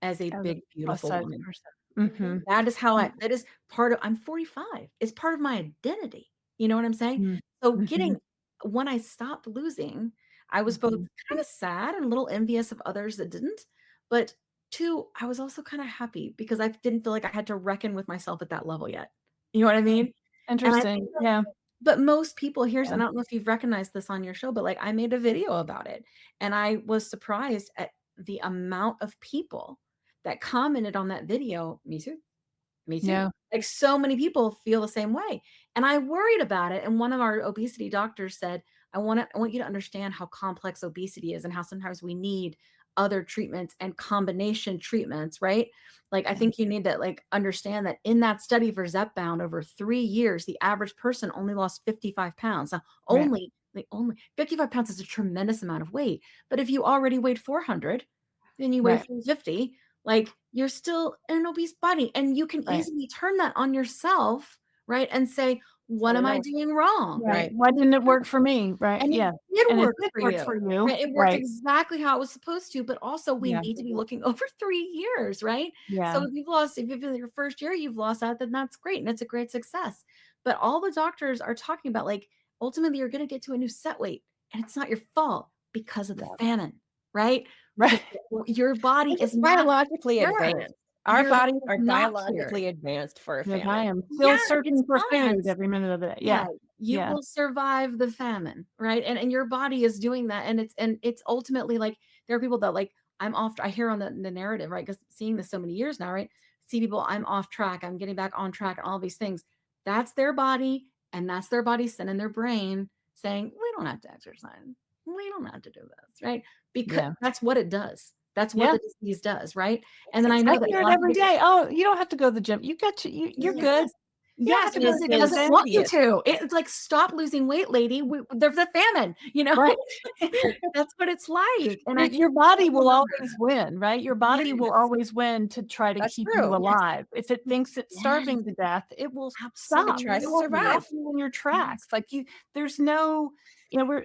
as a As a big, plus beautiful size woman. person. Mhm. Mhm. That is how that is part of I'm 45. It's part of my identity. You know what I'm saying? Mm. So Mhm. when I stopped losing, I was both Mhm. kind of sad and a little envious of others that didn't. But two, I was also kind of happy because I didn't feel like I had to reckon with myself at that level yet. You know what I mean? And I think Interesting. Yeah. but most people here's Yeah. and I don't know if you've recognized this on your show, but like I made a video about it and I was surprised at the amount of people that commented on that video. Me too. Me too. Yeah. Like so many people feel the same way. And I worried about it. And one of our obesity doctors said, I want you to understand how complex obesity is and how sometimes we need other treatments and combination treatments, right? Like I Yeah. think you need to like understand that in that study for Zepbound over 3 years, the average person only lost 55 pounds. Now, Right. only 55 pounds is a tremendous amount of weight. But if you already weighed 400, then you weigh Right. 350, like you're still in an obese body and you can Right. easily turn that on yourself, right? And say, what Someone am I else. doing wrong? Right. Right. Why didn't it work for me? Right. And it Yeah. did And it work did for work you, for you. right? It worked Right. exactly how it was supposed to, but also we Yeah. need to be looking over 3 years, right? So Yeah. if you've your first year, you've lost that, then that's great. And it's a great success. But all the doctors are talking about, like, ultimately you're going to get to a new set weight and it's not your fault because of the Yeah. famine, right? Right. Because your body We're is just not biologically cured. advanced. Our Your body bodies is are not cured. biologically advanced for a Yes, I famine. am Yeah, still it's searching for not. food every minute of the day. Yeah, Yeah. you Yeah. will survive the famine, right? And your body is doing that, and it's ultimately like there are people that like I hear on the narrative, right? Because seeing this so many years now, right? See people, I'm off track, I'm getting back on track, and all these things. That's their body, and that's their body sending their brain saying, we don't have to exercise. We don't have to do this, right? Because Yeah. that's what it does. That's what Yeah. the disease does, right? And It's then I I know that hear a it lot of every people day. "Oh, you don't have to go to the gym. You're yeah. good. yes. You don't have Yes, to go because to it the gym doesn't today." want you to. It's like, "Stop losing weight, lady. There's a famine," you know? Right. That's what it's like, and I Your think your people body don't will remember. always win, right? Your body will Yes, always win to try to That's keep you true. yes, alive. If it thinks it's yes, starving to death, it will It stop. tries It to will absolutely. stop survive. you in your Yes, tracks. Like there's no, we're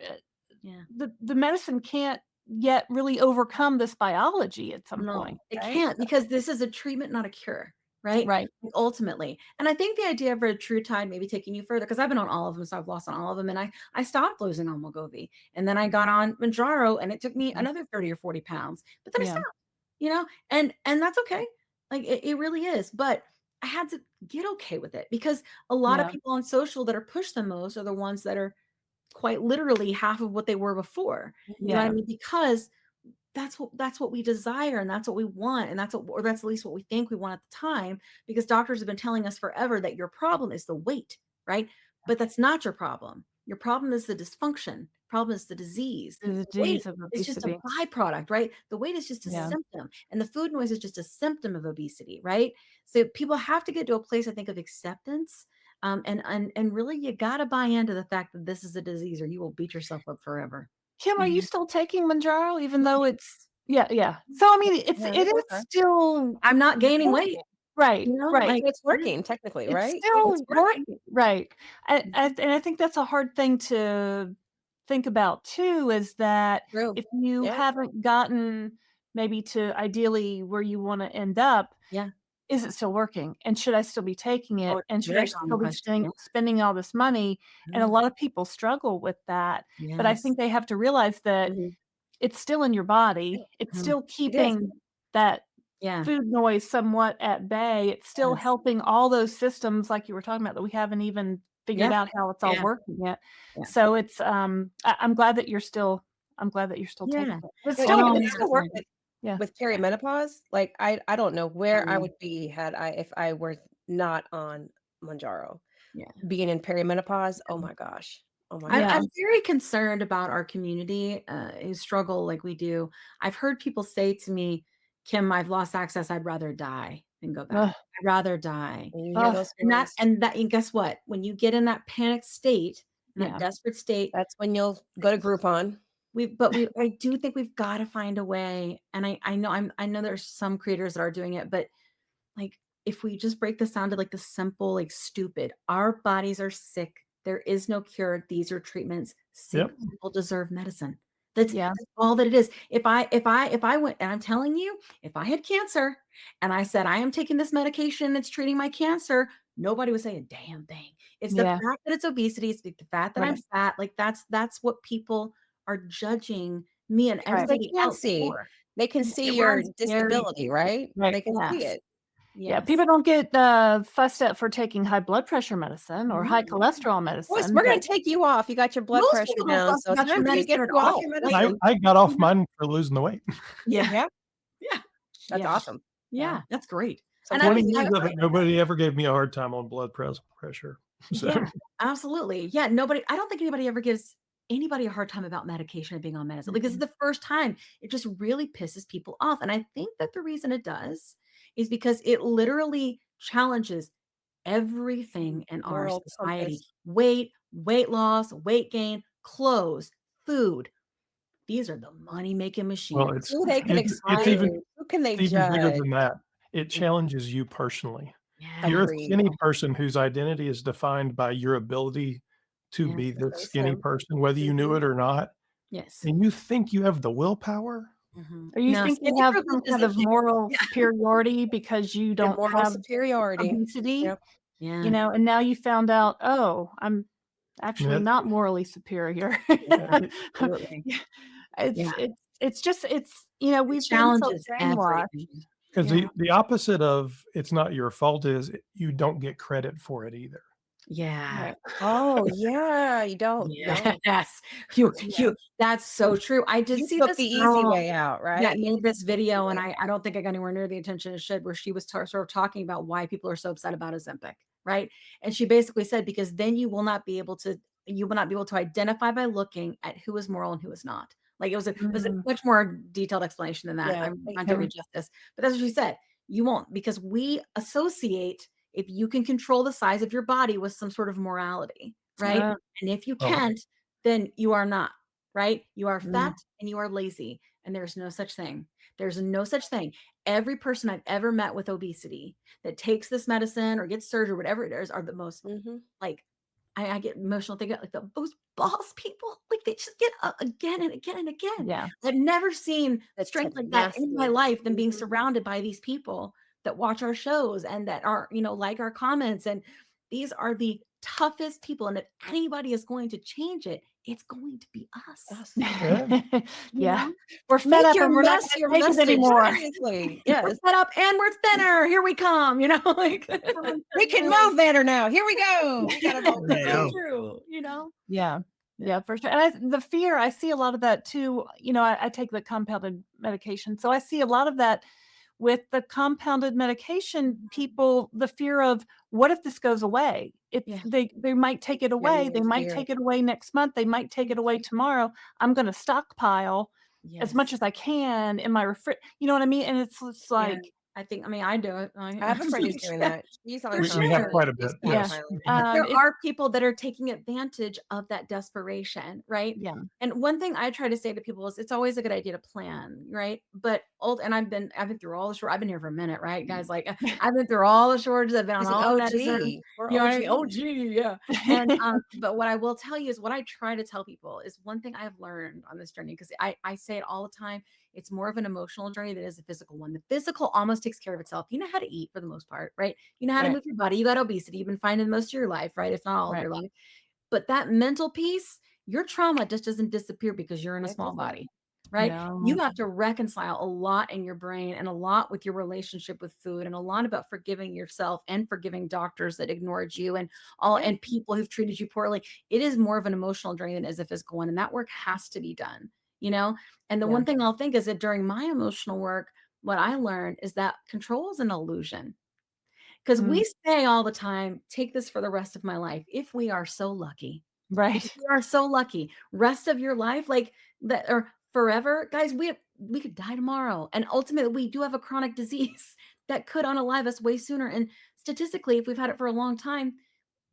yeah. the medicine can't yet really overcome this biology at some No, point, it right? can't because this is a treatment, not a cure, right? Right. Like, ultimately. And I think the idea of a true tide maybe taking you further, because I've been on all of them, so I've lost on all of them, and I stopped losing on Wegovy, and then I got on Mounjaro, and it took me Mhm. another 30 or 40 pounds, but then I Yeah. stopped, and that's okay. Like it really is. But I had to get okay with it because a lot of Yeah. people on social that are pushed the most are the ones that are quite literally half of what they were before. You know what I Yeah. mean? Because that's what we desire and that's what we want and that's at least what we think we want at the time, because doctors have been telling us forever that your problem is the weight, right? But that's not your problem. Your problem is the dysfunction. Problem is the disease. The Weight disease of is just a obesity. byproduct, right? The weight is just a Yeah. symptom, and the food noise is just a symptom of obesity, right? So people have to get to a place, I think, of acceptance. And really, you got to buy into the fact that this is a disease, or you will beat yourself up forever. Kim, are you Mhm. still taking Mounjaro even though it's yeah. So I mean, Yeah, it is okay. still I'm not gaining weight, right, right. like, So it's yeah, working technically, It's right? it's still working. working, right. And I think that's a hard thing to think about too, is that True. if you Yeah. haven't gotten maybe to ideally where you wanna end up, Yeah. is it still working? And should I still be taking Oh, it? it's And a should I very common still be question. Yeah. spending all this money? And a Mm, lot of people struggle with that, but I yes. think they have to realize that Mhm, it's still in your body. It's mhm. still It is. keeping that Yeah. food noise somewhat at bay. It's still Yes. helping all those systems like you were talking about that we haven't even figured Yeah. out how it's all Yeah. working yet. Yeah. So it's I'm glad that you're still taking Yeah. it. It's You know, still even Oh, if it's I still work absolutely. working. Yeah. with perimenopause, like, I don't know where I Um, would be had I if I were not on Mounjaro. yeah. Being in perimenopause, oh my gosh. Oh my I'm Yeah. gosh. I'm very concerned about our community, who struggle like we do. I've heard people say to me, "Kim, I've lost access. I'd rather die than go back. Ugh, I'd rather die." When you hear ugh, those And that stories, and that and guess what? When you get in that panicked state, in that yeah. desperate state, that's when you'll go to Groupon. we I do think we've gotta find a way, and I know there's some creators that are doing it, but, like, if we just break this down to, like, the simple, like, stupid, our bodies are sick, there is no cure, these are treatments, sick Yep. people deserve medicine. That's Yeah. all that it is. If I went, and I'm telling you, if I had cancer and I said, "I am taking this medication, it's treating my cancer," nobody would say a damn thing. It's the Yeah. fact that it's obesity, it's the fact that I'm Right. fat, like, that's what people are judging me and Because Right. they everybody can else see. for. They can Yeah, see it your runs very disability, deep. right? Right. They can see Yes. it. Yeah, Yes. people don't get, fussed at for taking high blood pressure medicine or high No. cholesterol Boys, medicine, we're but gonna take you off. You got your blood Most pressure people don't down, fuss so it's about your time for you to medicine get at you off all. your Like, I medicine. I got you off know? mine for losing the weight. Yeah. Yeah, Yeah. that's yeah. awesome. Yeah. That's great. So And I 20 mean, thank years you. of it, nobody ever gave me a hard time on pressure. So, yeah, absolutely. Yeah, nobody I don't think anybody ever gives anybody a hard time about medication and being on medicine. Like, this is Mm-mm. the first time. It just really pisses people off, and I think that the reason it does is because it literally challenges everything in our Moral society. compass. Weight loss, weight gain, clothes, food. These are the money-making well, machines, Who they can it's right? exclude, who can they even bigger judge? than that. It Yeah. challenges you personally. If you're a Yes. Agreed. skinny person whose identity is defined by your ability to Yes. be To the stay skinny slim. person, whether you knew Mhm. it or not, Yes. and you think you have the willpower, Mhm. Or you No, think you skinny have some privilege is kind a of thing. moral Yeah. superiority because you And don't moral have superiority. obesity, Yep. Yeah. and now you found out, "Oh, I'm I mean, actually not morally superior." yeah, Absolutely. Yeah, Yeah. it's just It we've been so challenges brainwashed. everything. 'cause Yeah. the opposite of it's not your fault is you don't get credit for it either. Yeah. Right. Oh, yeah, you don't. No. Yes. Yeah. You that's so true. I did You see took this the easy girl way out, that right? You made took this the easy video, and way. I don't think I got anywhere near the attention it should, where she was sort of talking about why people are so upset about Ozempic, right? And she basically said, because then you will not be able to identify by looking at who is moral and who is not. Like, it was a Mm, much more detailed explanation than that. Yeah, I'm thank not doing you. it justice, but that's what she said. You won't, because we associate, if you can control the size of your body, with some sort of morality, right? uh, And if you Oh, can't, then you are not, right? You are mm, fat and you are lazy, and there's no such thing. There's no such thing. Every person I've ever met with obesity that takes this medicine or gets surgery, whatever it is, are the most, Mhm. like, I get emotional thinking, like, the most boss people. Like, they just get up again and again and again. yeah. I've never seen The strength like that in my tenacity. life than being Mhm. surrounded by these people that watch our shows and that are, like our comments. And these are the toughest people. And if anybody is going to change it, it's going to be us. Us. yeah. You Yeah. know? We're fed Make up your and we're not mess gonna your take it message. anymore. Seriously. We're Yes. set up and we're thinner. Here we come, like We can move better now. Here we go. We gotta vote There you so now. go. true, Yeah. Yeah. Yeah, for sure. And the fear, I see a lot of that too. I take the compounded medication. So I see a lot of that with the compounded medication, Mhm. people, the fear of what if this goes away? It's Yeah. they might take it away. They Genuine might fear. take it away next month. They might take it away tomorrow. I'm gonna stockpile as much Yes. as I can in my refri. You know what I mean? And it's Yeah. like I mean, I do it. I have a friend who's doing that. She's on For We have sure. quite a bit. She's Yeah. Yes. finally. There It are people that are taking advantage of that desperation, right? yeah. And one thing I try to say to people is it's always a good idea to plan, right? But and I've been through all the short. I've been here for a minute, right, guys? Like I've been through all the shortages. I've been on She's an all the medicine. OG. We're You know, OG. OG, yeah. And but what I will tell you is what I try to tell people is one thing I've learned on this journey, because I say it all the time. It's more of an emotional journey than is a physical one. The physical almost takes care of itself. You know how to eat for the most part, right? You know how to Right. move your body. You got obesity. You've been finding most of your life, right? If not all of Right. your life. But that mental piece, your trauma just doesn't disappear because you're in a It small doesn't. body, right? No. You have to reconcile a lot in your brain and a lot with your relationship with food and a lot about forgiving yourself and forgiving doctors that ignored you and all Yeah. and people who've treated you poorly. It is more of an emotional journey than it is a physical one. And that work has to be done, you know? And the Yeah. one thing I'll think is that during my emotional work, what I learned is that control is an illusion. Because Mm. we say all the time, take this for the rest of my life, if we are so lucky. If Right. you are so lucky, rest of your life, like that, or forever, guys, we could die tomorrow. And ultimately, we do have a chronic disease that could unalive us way sooner. And statistically, if we've had it for a long time,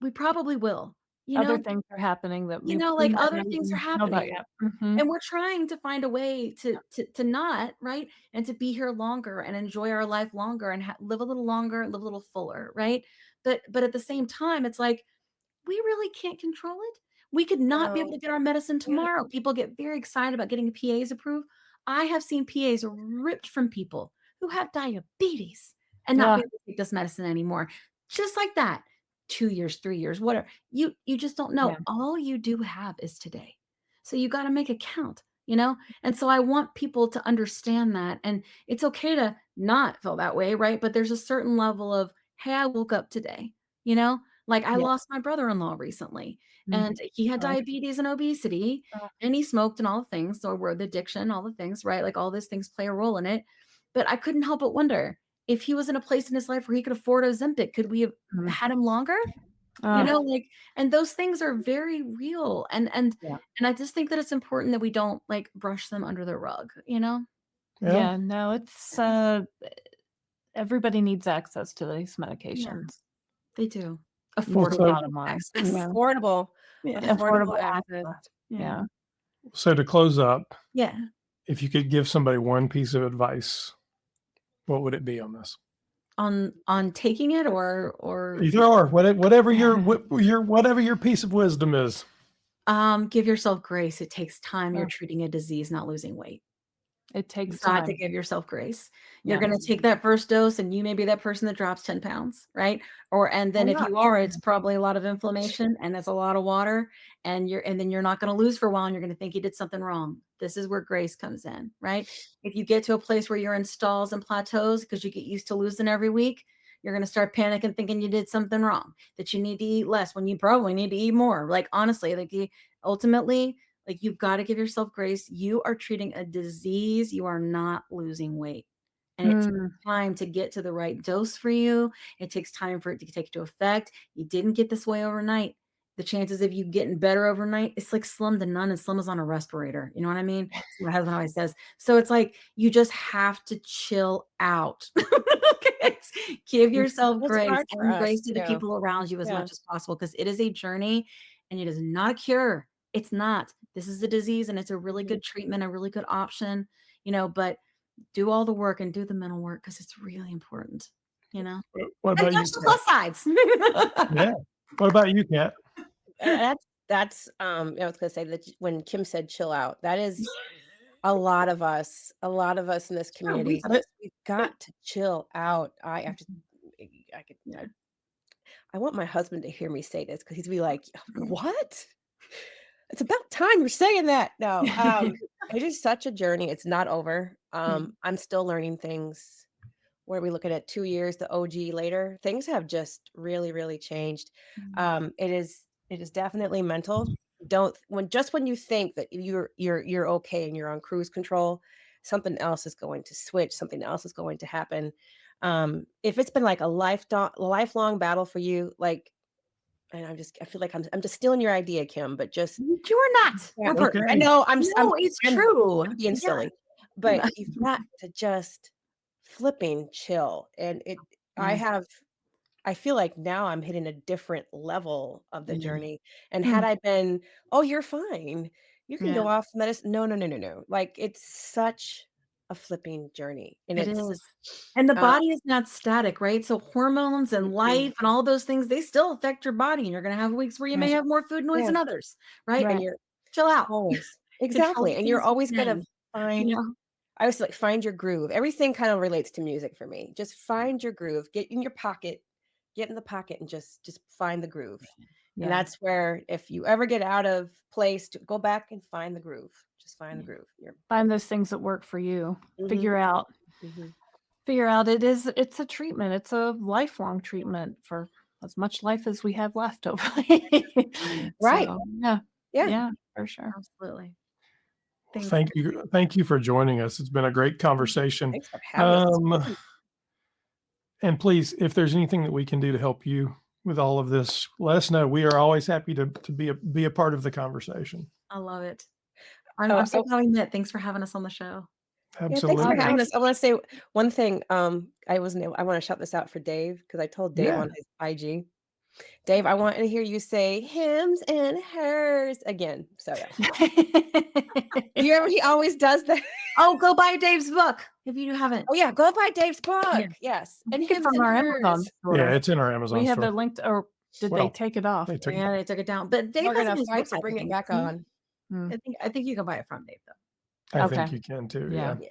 we probably will, Other things are happening that we like might other not things are even know about happening. yet. Mhm. And we're trying to find a way to not, right? And to be here longer and enjoy our life longer and live a little longer, live a little fuller, right? But at the same time, it's like we really can't control it. We could not be able No. to get our medicine Yeah. tomorrow. People get very excited about getting PAs approved. I have seen PAs ripped from people who have diabetes and not be Yeah. able to take this medicine anymore. Just like that. 2 years, 3 years, whatever. You just don't know. Yeah. All you do have is today. So you got to make it count, you know? And so I want people to understand that. And it's okay to not feel that way, right? But there's a certain level of, hey, I woke up today, you know? Like I Yeah. lost my brother-in-law recently, Mm. and he had Sorry. diabetes and obesity, and he smoked and all the things. So we're the addiction, all the things, right? Like all those things play a role in it. But I couldn't help but wonder if he was in a place in his life where he could afford Ozempic, could we have Mm. had him longer? You know, like, and those things are very real. Yeah. And I just think that it's important that we don't like brush them under the rug, you know? Yeah. Yeah. No, it's everybody needs access to these medications. They do. That's the Affordable bottom line. access. Yeah. Affordable. Yeah. Affordable Affordable access. access. Yeah. So to close up, Yeah. if you could give somebody one piece of advice, what would it be on this? On taking it or Either or, whatever your piece of wisdom is. give yourself grace. It takes time. You're Yeah. treating a disease, not losing weight. It takes You've got time. to give yourself grace. You're Yeah. going to take that first dose and you may be that person that drops 10 pounds, right? And then Or if not. you are, it's probably a lot of inflammation and it's a lot of water and then you're not going to lose for a while and you're going to think you did something wrong. This is where grace comes in, right? If you get to a place where you're in stalls and plateaus because you get used to losing every week, you're going to start panicking thinking you did something wrong, that you need to eat less when you probably need to eat more. Like honestly, like ultimately, like you've got to give yourself grace. You are treating a disease. You are not losing weight. And it takes time to get to the right dose for you. It takes time for it to take into effect. You didn't get this way overnight. The chances of you getting better overnight, it's like slim to none, and slim is on a respirator. You know what I mean? That's what my husband always says. So it's like you just have to chill out. Okay? Give yourself It's grace hard for and us, grace to the too. people around you as Yeah. much as possible because it is a journey and it is not a cure. It's not. This is a disease and it's a really good treatment, a really good option, you know, but do all the work and do the mental work because it's really important, you know. What And about you, there's the Kat? plus sides. Yeah. What about you, Kat? That's I was gonna say that when Kim said chill out, that is a lot of us in this community. got it. We've got to chill out. I could Yeah. I want my husband to hear me say this because he's be like, what? It's about time you're saying that. No, it is such a journey. It's not over. I'm still learning things. Where we look at it 2 years, the OG later, things have just really, really changed. It is definitely mental. When you think that you're okay and you're on cruise control, something else is going to switch, something else is going to happen. If it's been like a lifelong battle for you, like, and I feel like I'm just stealing your idea, Kim, but just You are not. yeah, We're I know I'm no, it's I'm true. being Yeah. silly, but you've got to just flipping chill. And I feel like now I'm hitting a different level of the Yeah. journey. And Hmm. had I been, oh, you're fine, you can Yeah. go off medicine. No, no, no, no, no. Like it's such a flipping journey. And It it's is. And the uh, body is not static, right? So hormones and life and all those things, they still affect your body. And you're going to have weeks where you may Right. have more food noise yeah. than others, right? And Right. you're Chill out. always Control exactly. the And you're things you always gonna can, find I always like find your groove. Everything kind of relates to music for me. Just find your groove. Get in your pocket, get in the pocket and just find the groove. And Yeah. that's where if you ever get out of place, to go back and find the groove. Just find the Yeah. groove. You're Find those things that work for you. Mhm, Figure out mhm. it's a treatment. It's a lifelong treatment for as much life as we have left, hopefully. Right. So yeah, Yeah. yeah, for sure. Absolutely. Thanks. Thank you. Thank you for joining us. It's been a great conversation. Thanks for having us. It's Um, fun. and please, if there's anything that we can do to help you with all of this, let us know. We are always happy to be a part of the conversation. I love it. Oh, I'm so glad we met. Thanks for having us on the show. yeah, thanks for Absolutely. having us. I want to say one thing. I want to shout this out for Dave because I told Dave Yeah. on his IG. Dave, I want to hear you say hims and hers again. So yeah. He always does that. Oh, go buy Dave's book if you haven't. Oh yeah, go buy Dave's book. Yeah. Yes. And And get hims from and our Amazon hers. store. Yeah, it's in our Amazon We have store. the link to, or did Well, they take it off? They took Yeah, they took it down. But Dave We're has gonna his fight to website, bring I it think. back on. Mm. I think you can buy it from Dave though. I Okay. think you can too. Yeah. Yeah.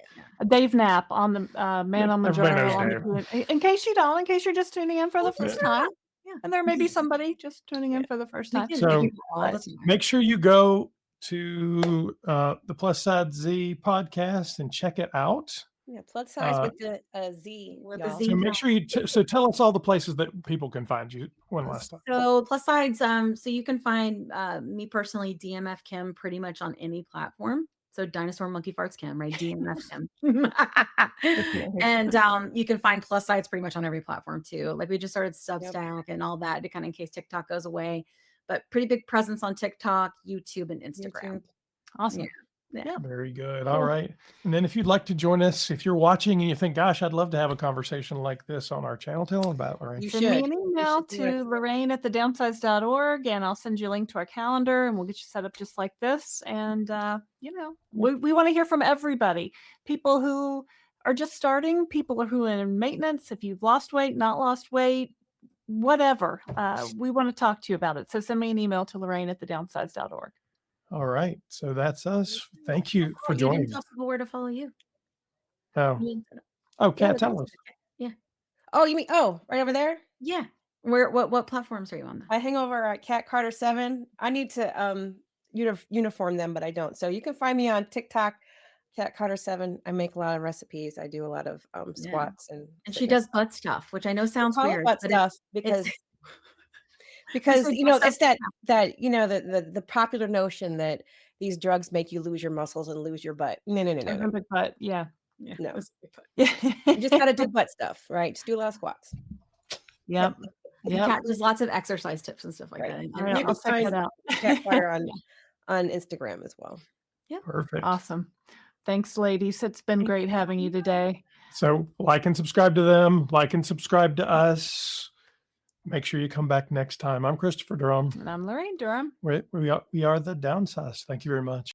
Dave Knapp on the Man on Everybody knows Mounjaro. In case you don't, in case you're just tuning in for the first time, Yeah. and there may be somebody just tuning in for the first We time. get So- people all the time. Make sure you go to the Plus Side Z podcast and check it out. Yeah, plus size with the Z. With the y'all. Z. So make sure you so tell us all the places that people can find you one last time. So plus sides, so you can find me personally, DMF Kim, pretty much on any platform. So dinosaur monkey farts Kim, right? DMF Kim. And you can find plus sides pretty much on every platform too. Like we just started Substack and all that to kind of in case TikTok goes away. But pretty big presence on TikTok, YouTube, and Instagram. YouTube. Awesome. Yeah. Very good. All right. And then if you'd like to join us, if you're watching and you think, gosh, I'd love to have a conversation like this on our channel, tell them about it, Laraine. You Send me should. an You email should do to it. Laraine@thedownsized.org, and I'll send you a link to our calendar, and we'll get you set up just like this. And we want to hear from everybody. People who are just starting, people who are in maintenance. If you've lost weight, not lost weight, whatever, we want to talk to you about it. So send me an email to Laraine@thedownsized.org. All right. So that's us. Thank you for You joining didn't tell us. people where to follow you. Oh, You didn't say that. oh, Kat, Yeah, tell us. Oh, you mean right over there? Yeah. What platforms are you on? I hang over at Cat Carter 7. I need to uniform them, but I don't. So you can find me on TikTok, Cat Carter 7. I make a lot of recipes. I do a lot of squats and she fitness. does butt stuff, which I know sounds Call it weird, butt but stuff it's because like you know butt it's stuff. that the popular notion that these drugs make you lose your muscles and lose your butt. No. Olympic butt, yeah. No. Yeah. You just got to do butt stuff, right? Just do a lot of squats. Yep. Yep. Kat does lots of exercise tips and stuff like Right. that. All right, You I'll can check find that out. Cat Carter on Instagram as well. Perfect. Awesome. Thanks, ladies. It's been great having you today. So like and subscribe to them, like and subscribe to us. Make sure you come back next time. I'm Christopher Durham. And I'm Laraine Durham. We are the Downsized. Thank you very much.